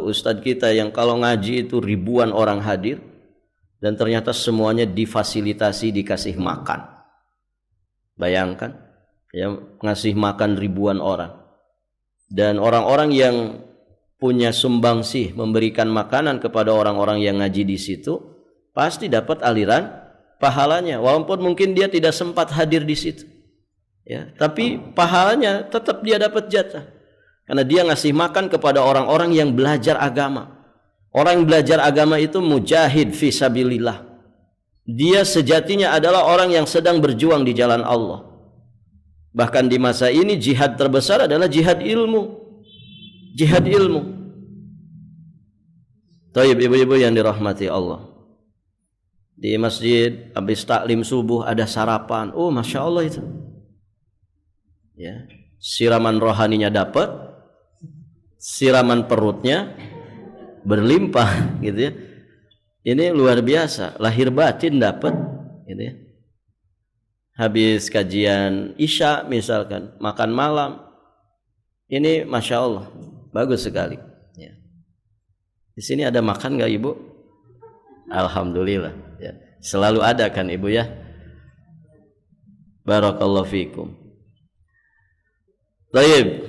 ustadz kita yang kalau ngaji itu ribuan orang hadir, dan ternyata semuanya difasilitasi dikasih makan. Bayangkan, ya, ngasih makan ribuan orang, dan orang-orang yang punya sumbangsih memberikan makanan kepada orang-orang yang ngaji di situ pasti dapat aliran pahalanya, walaupun mungkin dia tidak sempat hadir di situ, ya, tapi pahalanya tetap dia dapat jatah karena dia ngasih makan kepada orang-orang yang belajar agama. Orang yang belajar agama itu mujahid fi sabilillah. Dia sejatinya adalah orang yang sedang berjuang di jalan Allah. Bahkan di masa ini jihad terbesar adalah jihad ilmu. Jihad ilmu. Taib, ibu-ibu yang dirahmati Allah. Di masjid habis taklim subuh ada sarapan. Masya Allah itu. Ya, siraman rohaninya dapat, siraman perutnya berlimpah gitu ya. Ini luar biasa, lahir batin dapat gitu ya. Habis kajian Isya misalkan, makan malam, Ini Masya Allah, bagus sekali. Ya. Di sini ada makan nggak Ibu? Alhamdulillah. Ya. Selalu ada kan Ibu ya? Barakallahu fikum. Baik,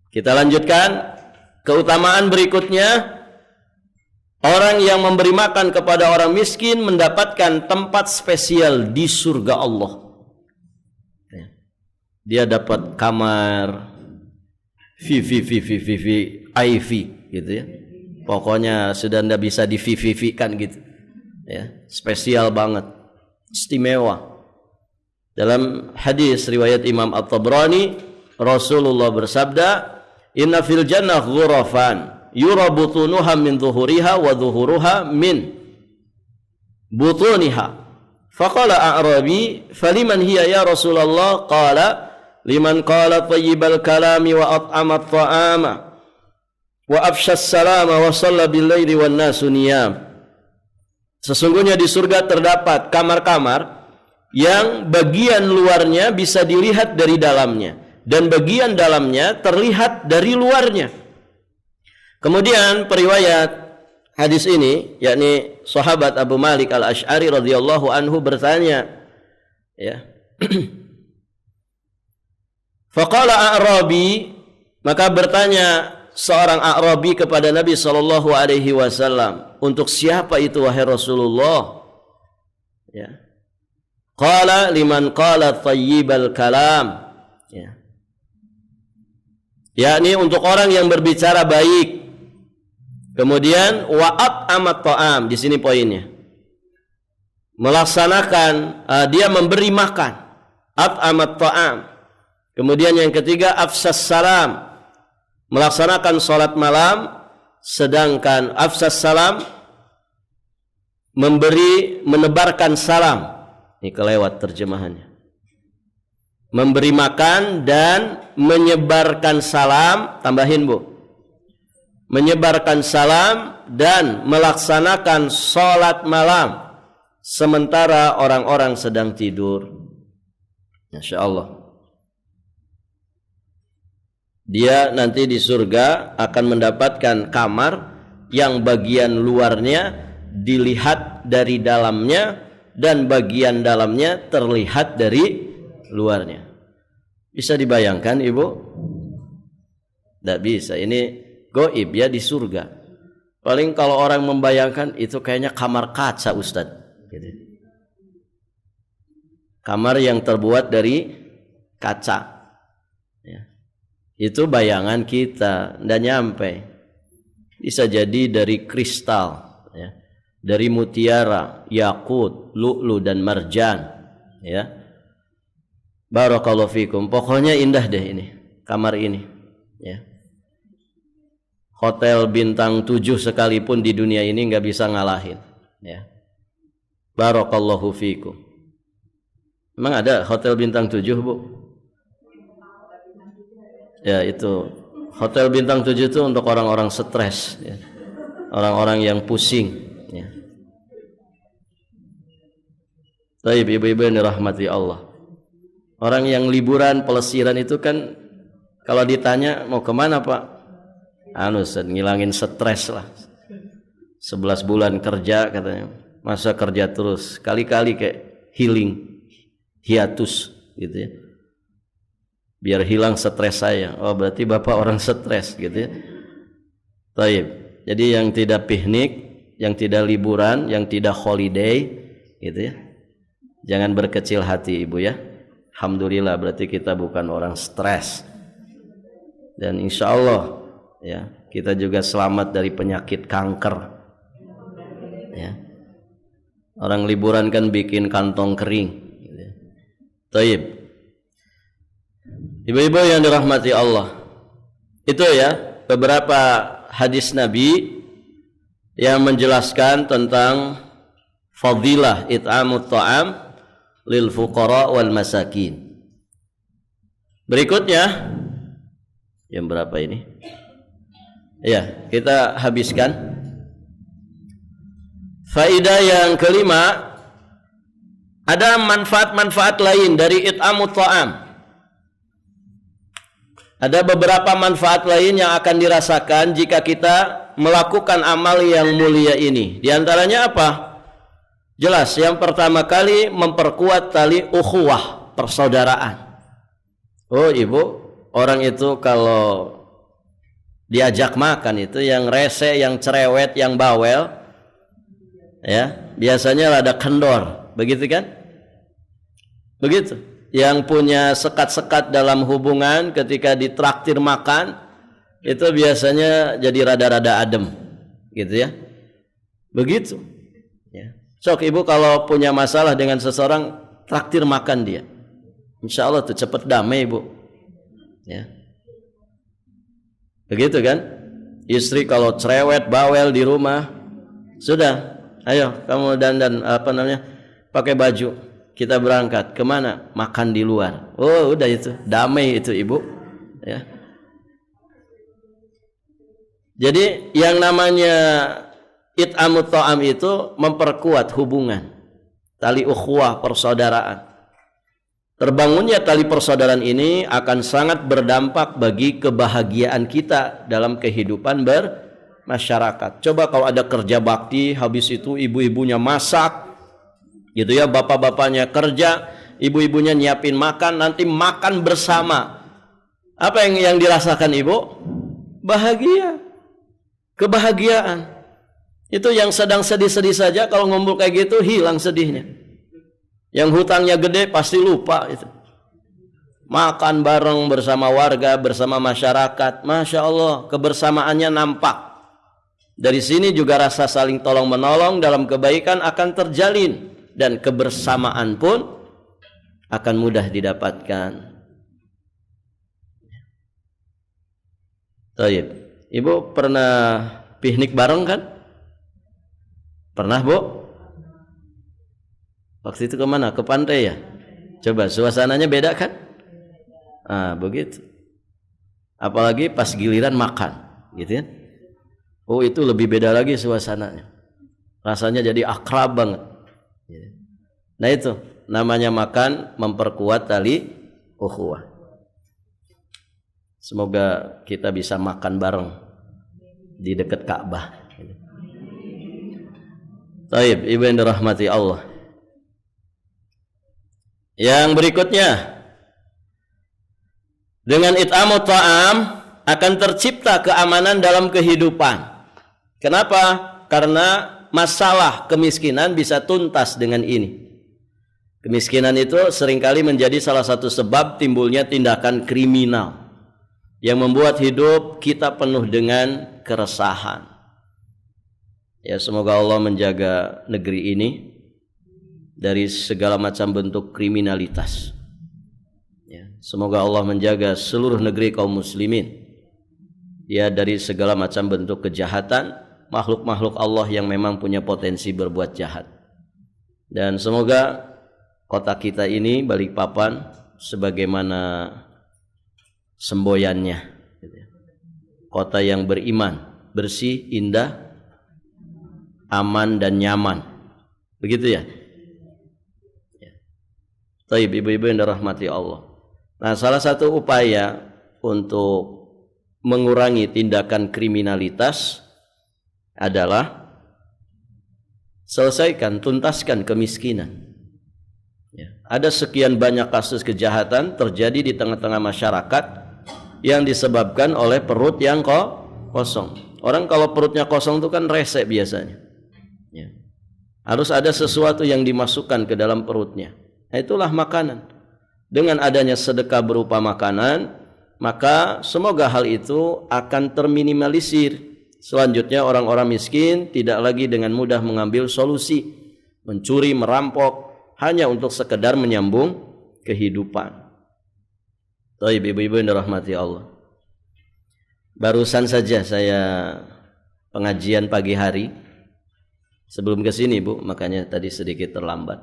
kita lanjutkan. Keutamaan berikutnya, orang yang memberi makan kepada orang miskin mendapatkan tempat spesial di surga Allah. Ya. Dia dapat kamar IV gitu ya. Pokoknya sudah ndak bisa di kan gitu. Ya, spesial banget. Istimewa. Dalam hadis riwayat Imam At-Tabrani, Rasulullah bersabda, "Inna fil jannah ghurafan yura butunuha min dhuhuriha wa dhuhuruha min butuniha." Faqala a'rabi, "Faliman hiya ya Rasulullah?" Qala, "Liman qala thayyibal kalami wa at'ama at-ta'ama wa afsha as-salama wa shalla bil laili wan nasu niyam." Sesungguhnya di surga terdapat kamar-kamar yang bagian luarnya bisa dilihat dari dalamnya dan bagian dalamnya terlihat dari luarnya. Kemudian periwayat hadis ini, yakni sahabat Abu Malik Al-Asy'ari radhiyallahu anhu bertanya, ya. Faqala a'rabi, maka bertanya seorang A'rabi kepada Nabi sallallahu alaihi wasallam, "Untuk siapa itu wahai Rasulullah?" Ya. Qala liman qala thayyibal kalam. Ya. Yakni untuk orang yang berbicara baik. Kemudian wa'at amat ta'am, di sini poinnya. Melaksanakan, dia memberi makan. At amat ta'am. Kemudian yang ketiga afsas salam, melaksanakan salat malam, sedangkan afsas salam menebarkan salam. Ini kelewat terjemahannya. Memberi makan dan menyebarkan salam, tambahin Bu. Menyebarkan salam dan melaksanakan salat malam sementara orang-orang sedang tidur. Masya Allah. Dia nanti di surga akan mendapatkan kamar yang bagian luarnya dilihat dari dalamnya dan bagian dalamnya terlihat dari luarnya. Bisa dibayangkan Ibu? Tidak bisa. Ini goib ya di surga. Paling kalau orang membayangkan itu kayaknya kamar kaca Ustadz. Gitu. Kamar yang terbuat dari kaca. Ya. Itu bayangan kita, tidak nyampe. Bisa jadi dari kristal, ya. Dari mutiara, yakut, lu'lu dan marjan, ya. Barakallahu fikum. Pokoknya indah deh ini, kamar ini, ya. Hotel bintang 7 sekalipun di dunia ini nggak bisa ngalahin, ya. Barakallahu fikum. Emang ada hotel bintang 7, Bu? Ya, itu hotel bintang 7 itu untuk orang-orang stres, ya. Orang-orang yang pusing, ya. Baik, ibu-ibu yang dirahmati Allah. Orang yang liburan, pelesiran itu kan kalau ditanya mau kemana Pak? Ngilangin stres lah. 11 bulan kerja katanya. Masa kerja terus, kali-kali kayak healing, hiatus gitu ya. Biar hilang stres saya. Oh berarti Bapak orang stres gitu ya. Baik. Jadi yang tidak piknik, yang tidak liburan, yang tidak holiday gitu ya. Jangan berkecil hati Ibu ya. Alhamdulillah berarti kita bukan orang stres. Dan insya Allah ya, kita juga selamat dari penyakit kanker. Ya. Orang liburan kan bikin kantong kering gitu ya. Baik. Ibu-ibu yang dirahmati Allah, itu ya beberapa hadis Nabi yang menjelaskan tentang fadilah it'amut ta'am lil fuqara wal masakin. Berikutnya yang berapa ini? Ya, kita habiskan. Faedah yang kelima, ada manfaat-manfaat lain dari it'amut ta'am. Ada beberapa manfaat lain yang akan dirasakan jika kita melakukan amal yang mulia ini. Di antaranya apa? Jelas, yang pertama kali memperkuat tali ukhuwah, persaudaraan. Oh ibu, orang itu kalau diajak makan itu yang rese, yang cerewet, yang bawel, ya biasanya rada kendor, begitu kan? Begitu. Yang punya sekat-sekat dalam hubungan ketika ditraktir makan itu biasanya jadi rada-rada adem, gitu ya. Begitu. Ya. Sok ibu kalau punya masalah dengan seseorang, traktir makan dia. Insya Allah tuh cepat damai ibu. Ya. Begitu kan? Istri kalau cerewet, bawel di rumah, sudah, ayo kamu dandan pakai baju. Kita berangkat kemana? Makan di luar. Oh udah itu damai itu ibu ya. Jadi yang namanya it'amut ta'am itu memperkuat hubungan, tali ukhuwah, persaudaraan. Terbangunnya tali persaudaraan ini akan sangat berdampak bagi kebahagiaan kita dalam kehidupan bermasyarakat. Coba kalau ada kerja bakti, habis itu ibu-ibunya masak gitu ya, bapak-bapaknya kerja, ibu-ibunya nyiapin makan, nanti makan bersama. Apa yang dirasakan ibu? Bahagia, kebahagiaan. Itu yang sedang sedih-sedih saja kalau ngumpul kayak gitu hilang sedihnya. Yang hutangnya gede pasti lupa itu. Makan bareng bersama warga, bersama masyarakat, Masya Allah kebersamaannya nampak. Dari sini juga rasa saling tolong menolong dalam kebaikan akan terjalin. Dan kebersamaan pun akan mudah didapatkan. Taib. Ibu pernah piknik bareng kan? Pernah bu? Waktu itu kemana? Ke pantai ya? Coba suasananya beda kan? Ah begitu. Apalagi pas giliran makan, gitu ya? Oh itu lebih beda lagi suasananya. Rasanya jadi akrab banget. Nah itu namanya makan memperkuat tali ukhuwah. Semoga kita bisa makan bareng di dekat Ka'bah. Taib, ibu yang dirahmati Allah. Yang berikutnya, dengan it'amut ta'am akan tercipta keamanan dalam kehidupan. Kenapa? Karena masalah kemiskinan bisa tuntas dengan ini. Kemiskinan itu seringkali menjadi salah satu sebab timbulnya tindakan kriminal yang membuat hidup kita penuh dengan keresahan. Ya, semoga Allah menjaga negeri ini dari segala macam bentuk kriminalitas. Ya, semoga Allah menjaga seluruh negeri kaum muslimin ya dari segala macam bentuk kejahatan, makhluk-makhluk Allah yang memang punya potensi berbuat jahat. Dan semoga kota kita ini Balikpapan sebagaimana semboyannya, kota yang beriman, bersih, indah, aman dan nyaman. Begitu ya? Taib, ibu-ibu yang dirahmati Allah. Nah, salah satu upaya untuk mengurangi tindakan kriminalitas adalah selesaikan, tuntaskan kemiskinan. Ya, ada sekian banyak kasus kejahatan terjadi di tengah-tengah masyarakat yang disebabkan oleh perut yang kosong. Orang kalau perutnya kosong itu kan rese biasanya. Ya. Harus ada sesuatu yang dimasukkan ke dalam perutnya. Nah, itulah makanan. Dengan adanya sedekah berupa makanan, maka semoga hal itu akan terminimalisir. Selanjutnya orang-orang miskin tidak lagi dengan mudah mengambil solusi, mencuri, merampok, hanya untuk sekedar menyambung kehidupan. Taib, ibu-ibu yang dirahmati Allah. Barusan saja saya pengajian pagi hari. Sebelum ke sini Bu, makanya tadi sedikit terlambat.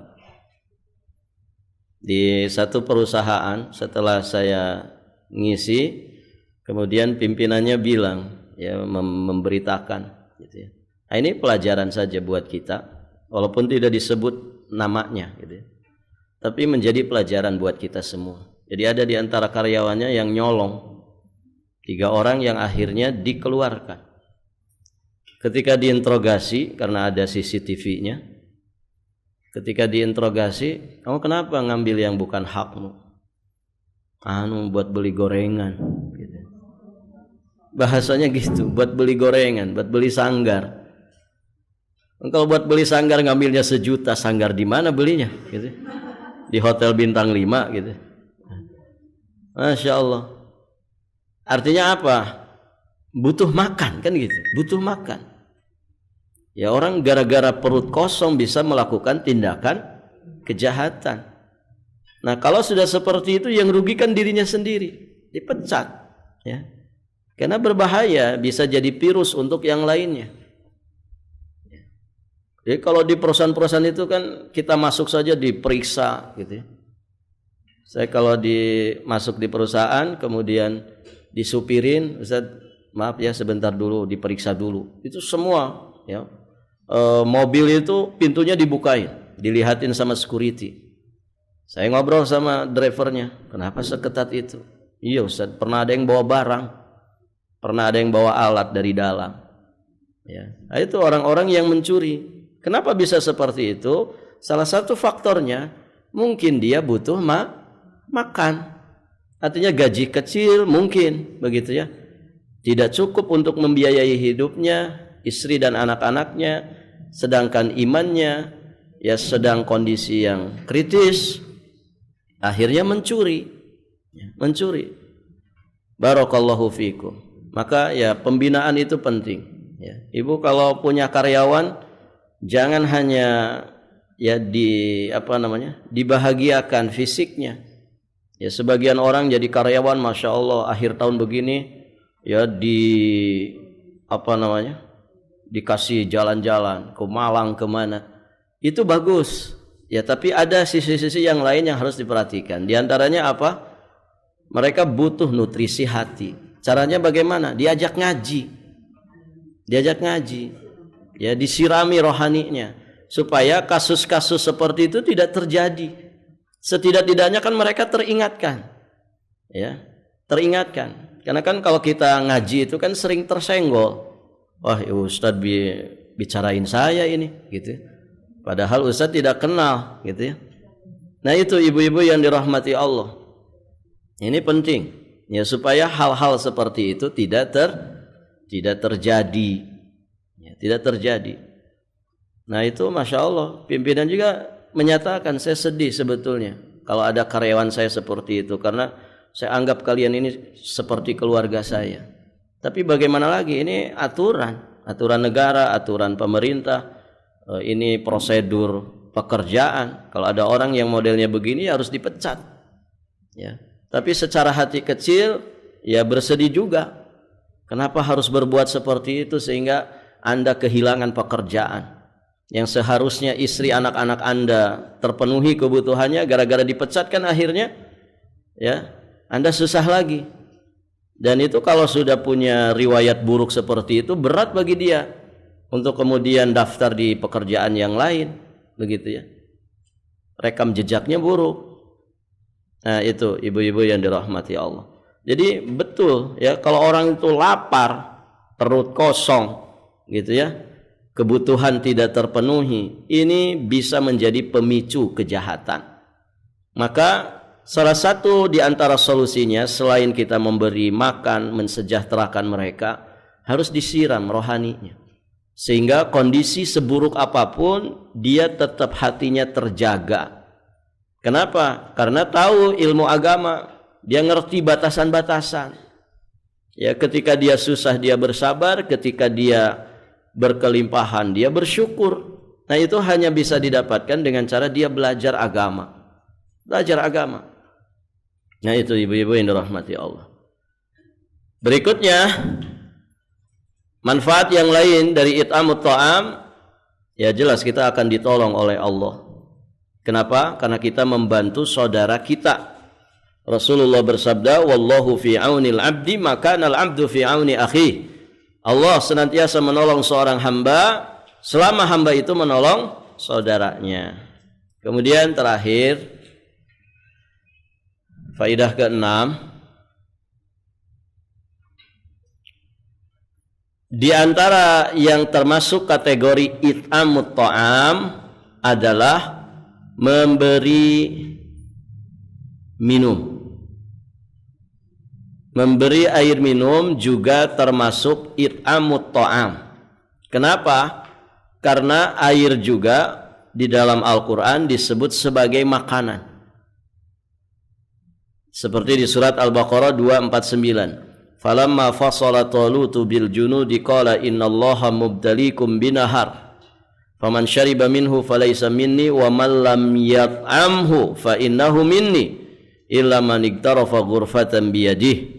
Di satu perusahaan setelah saya ngisi, kemudian pimpinannya bilang, ya memberitakan gitu ya. Nah, ini pelajaran saja buat kita, walaupun tidak disebut namanya gitu ya. Tapi menjadi pelajaran buat kita semua. Jadi ada di antara karyawannya yang nyolong. 3 orang yang akhirnya dikeluarkan. Ketika diinterogasi, karena ada CCTV-nya, ketika diinterogasi, kamu kenapa ngambil yang bukan hakmu? Buat beli gorengan. Gitu. Bahasanya gitu, buat beli gorengan, buat beli sanggar. Kalau buat beli sanggar ngambilnya 1 juta, sanggar di mana belinya? Gitu. Di hotel bintang 5 gitu. Masya Allah. Artinya apa? Butuh makan kan gitu, butuh makan. Ya orang gara-gara perut kosong bisa melakukan tindakan kejahatan. Nah kalau sudah seperti itu yang rugikan dirinya sendiri, dipecat. Ya. Karena berbahaya, bisa jadi virus untuk yang lainnya. Jadi kalau di perusahaan-perusahaan itu kan kita masuk saja diperiksa gitu ya. Saya kalau masuk di perusahaan kemudian disupirin, Ustaz maaf ya sebentar dulu diperiksa dulu. Itu semua ya. Mobil itu pintunya dibukain, dilihatin sama security. Saya ngobrol sama drivernya, kenapa seketat itu? Iya Ustaz, pernah ada yang bawa barang, pernah ada yang bawa alat dari dalam. Ya, nah, itu orang-orang yang mencuri. Kenapa bisa seperti itu? Salah satu faktornya mungkin dia butuh makan. Artinya gaji kecil mungkin begitu ya. Tidak cukup untuk membiayai hidupnya, istri dan anak-anaknya, sedangkan imannya ya sedang kondisi yang kritis. Akhirnya mencuri. Barakallahu fikum. Maka ya pembinaan itu penting ya. Ibu kalau punya karyawan jangan hanya ya dibahagiakan fisiknya. Ya sebagian orang jadi karyawan Masya Allah akhir tahun begini ya dikasih jalan-jalan ke Malang kemana. Itu bagus. Ya tapi ada sisi-sisi yang lain yang harus diperhatikan. Di antaranya apa? Mereka butuh nutrisi hati. Caranya bagaimana? Diajak ngaji. Ya disirami rohaninya supaya kasus-kasus seperti itu tidak terjadi. Setidak-tidaknya kan mereka teringatkan. Ya, teringatkan. Karena kan kalau kita ngaji itu kan sering tersenggol. Wah, ya Ustadz bicarain saya ini gitu. Padahal Ustadz tidak kenal gitu ya. Nah, itu ibu-ibu yang dirahmati Allah. Ini penting ya supaya hal-hal seperti itu tidak terjadi. Ya, tidak terjadi. Nah, itu Masya Allah pimpinan juga menyatakan saya sedih sebetulnya kalau ada karyawan saya seperti itu karena saya anggap kalian ini seperti keluarga saya. Tapi bagaimana lagi, ini aturan negara, aturan pemerintah, ini prosedur pekerjaan. Kalau ada orang yang modelnya begini harus dipecat. Ya. Tapi secara hati kecil ya bersedih juga. Kenapa harus berbuat seperti itu sehingga Anda kehilangan pekerjaan? Yang seharusnya istri anak-anak Anda terpenuhi kebutuhannya, gara-gara dipecat kan akhirnya ya Anda susah lagi. Dan itu kalau sudah punya riwayat buruk seperti itu berat bagi dia untuk kemudian daftar di pekerjaan yang lain, begitu ya. Rekam jejaknya buruk. Nah, itu ibu-ibu yang dirahmati Allah. Jadi betul ya kalau orang itu lapar, perut kosong gitu ya, kebutuhan tidak terpenuhi, ini bisa menjadi pemicu kejahatan. Maka salah satu di antara solusinya selain kita memberi makan, mensejahterakan mereka, harus disiram rohaninya. Sehingga kondisi seburuk apapun dia tetap hatinya terjaga. Kenapa? Karena tahu ilmu agama, dia ngerti batasan-batasan. Ya, ketika dia susah dia bersabar, ketika dia berkelimpahan dia bersyukur. Nah, itu hanya bisa didapatkan dengan cara dia belajar agama. Belajar agama. Nah, itu ibu-ibu yang dirahmati Allah. Berikutnya, manfaat yang lain dari it'amut ta'am, ya jelas kita akan ditolong oleh Allah. Kenapa? Karena kita membantu saudara kita. Rasulullah bersabda, "Wallahu fi 'aunil 'abdi ma kana al-'abdu fi 'auni akhihi." Allah senantiasa menolong seorang hamba selama hamba itu menolong saudaranya. Kemudian terakhir, faidah ke-6, Di antara yang termasuk kategori it'amut ta'am adalah memberi minum. Memberi air minum juga termasuk it'amut ta'am. Kenapa? Karena air juga di dalam Al-Quran disebut sebagai makanan. Seperti di surat Al-Baqarah 249. Falamma fasala Talutu bil junudi qala innallaha mubtaliikum binahar. Faman syariba minhu falaysa minni wa man lam yat'amhu fa innahu minni illa man iktarafa ghurfatan biyadihi.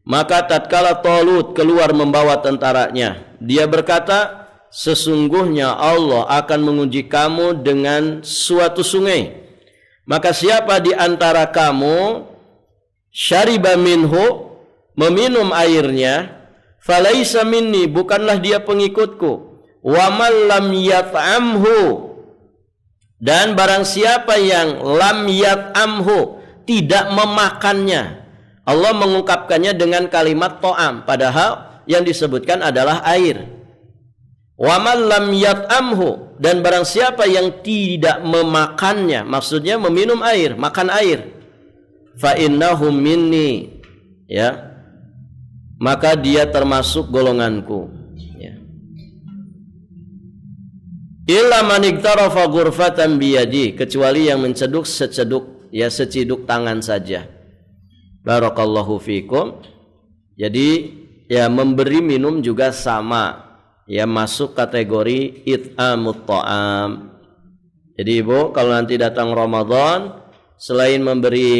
Maka tatkala Talut keluar membawa tentaranya, dia berkata, sesungguhnya Allah akan menguji kamu dengan suatu sungai. Maka siapa di antara kamu syariba minhu, meminum airnya, falaisa minni, bukanlah dia pengikutku. Wa man lam yat'amhu, dan barang siapa yang lam yat'amhu, tidak memakannya. Allah mengungkapkannya dengan kalimat to'am, padahal yang disebutkan adalah air. Wa man lam yat'amhu, dan barang siapa yang tidak memakannya, maksudnya meminum air, makan air, fa innahu minni, ya, maka dia termasuk golonganku, ya. Illa man iktarafa ghurfatan biyadi, kecuali yang menceduk seceduk, ya, seciduk tangan saja. Barakallahu fikum. Jadi ya, memberi minum juga sama, ya, masuk kategori it'amut ta'am. Jadi Ibu, kalau nanti datang Ramadan, selain memberi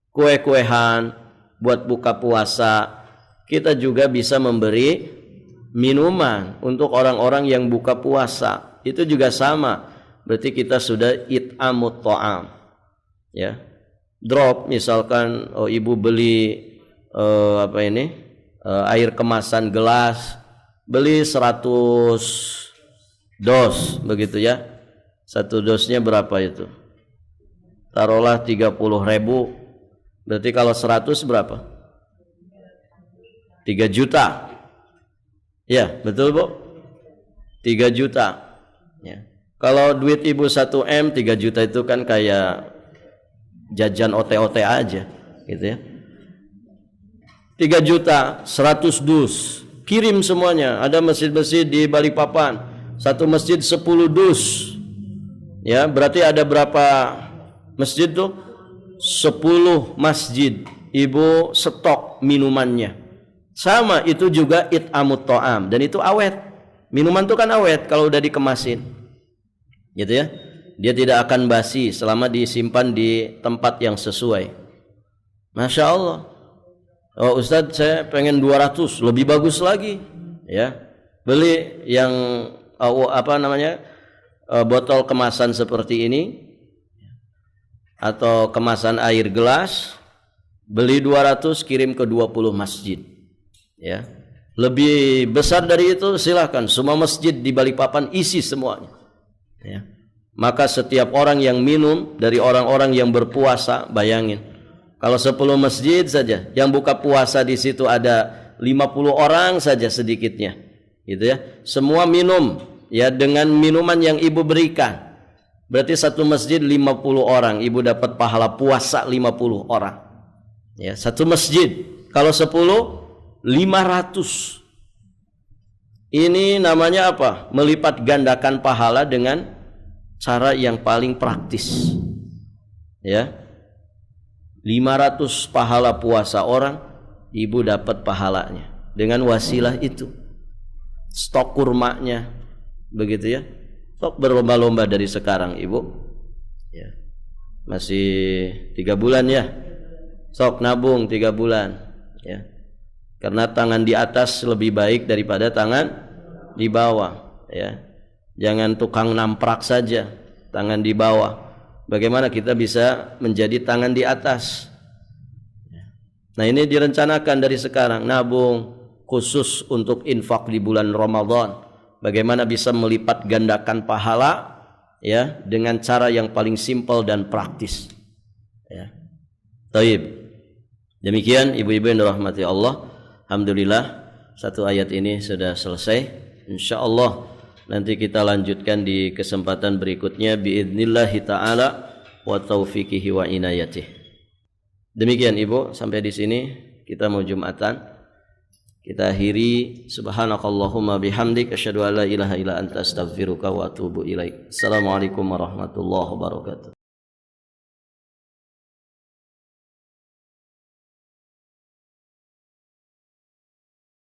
kue-kuehan buat buka puasa, kita juga bisa memberi minuman untuk orang-orang yang buka puasa. Itu juga sama, berarti kita sudah it'amut ta'am, ya. Drop, misalkan ibu beli air kemasan gelas, beli 100 dos, begitu ya. Satu dosnya berapa itu? Taruhlah 30.000. Berarti kalau 100 berapa? 3 juta. Ya, betul Bu? 3 juta. Ya. Kalau duit ibu 1 M, 3 juta itu kan kayak jajan OT-OT aja, gitu ya. 3 juta, 100 dus, kirim semuanya. Ada masjid-masjid di Balikpapan, satu masjid 10 dus, ya, berarti ada berapa masjid tuh? 10 masjid. Ibu stok minumannya. Sama, itu juga it'amut ta'am, dan itu awet. Minuman tuh kan awet kalau udah dikemasin, gitu ya. Dia tidak akan basi selama disimpan di tempat yang sesuai. Masya Allah. Oh Ustadz, saya pengen 200, lebih bagus lagi, ya. Beli yang botol kemasan seperti ini, atau kemasan air gelas, beli 200, kirim ke 20 masjid, ya. Lebih besar dari itu silahkan, semua masjid di Balikpapan isi semuanya, ya. Maka setiap orang yang minum dari orang-orang yang berpuasa, bayangin, kalau 10 masjid saja yang buka puasa, di situ ada 50 orang saja sedikitnya, gitu ya. Semua minum, ya, dengan minuman yang ibu berikan. Berarti satu masjid 50 orang, ibu dapat pahala puasa 50 orang. Ya, satu masjid. Kalau 10, 500. Ini namanya apa? Melipat gandakan pahala dengan cara yang paling praktis, ya. 500 pahala puasa orang, ibu dapat pahalanya dengan wasilah itu. Stok kurmanya, begitu ya. Stok berlomba-lomba dari sekarang ibu, ya. Masih 3 bulan ya, sok nabung 3 bulan, ya. Karena tangan di atas lebih baik daripada tangan di bawah, ya. Jangan tukang namprak saja, tangan di bawah. Bagaimana kita bisa menjadi tangan di atas? Nah, ini direncanakan dari sekarang, nabung khusus untuk infak di bulan Ramadan. Bagaimana bisa melipat gandakan pahala, ya, dengan cara yang paling simpel dan praktis, ya. Taib. Demikian ibu-ibu yang dirahmati Allah, alhamdulillah satu ayat ini sudah selesai. Insyaallah nanti kita lanjutkan di kesempatan berikutnya biidznillah taala wa taufiqihi wa inayatih. Demikian Ibu, sampai di sini kita mau Jumatan. Kita akhiri, subhanakallahumma bihamdik asyhadu an la ilaha illa anta astaghfiruka wa atubu ilaik. Assalamualaikum warahmatullahi wabarakatuh.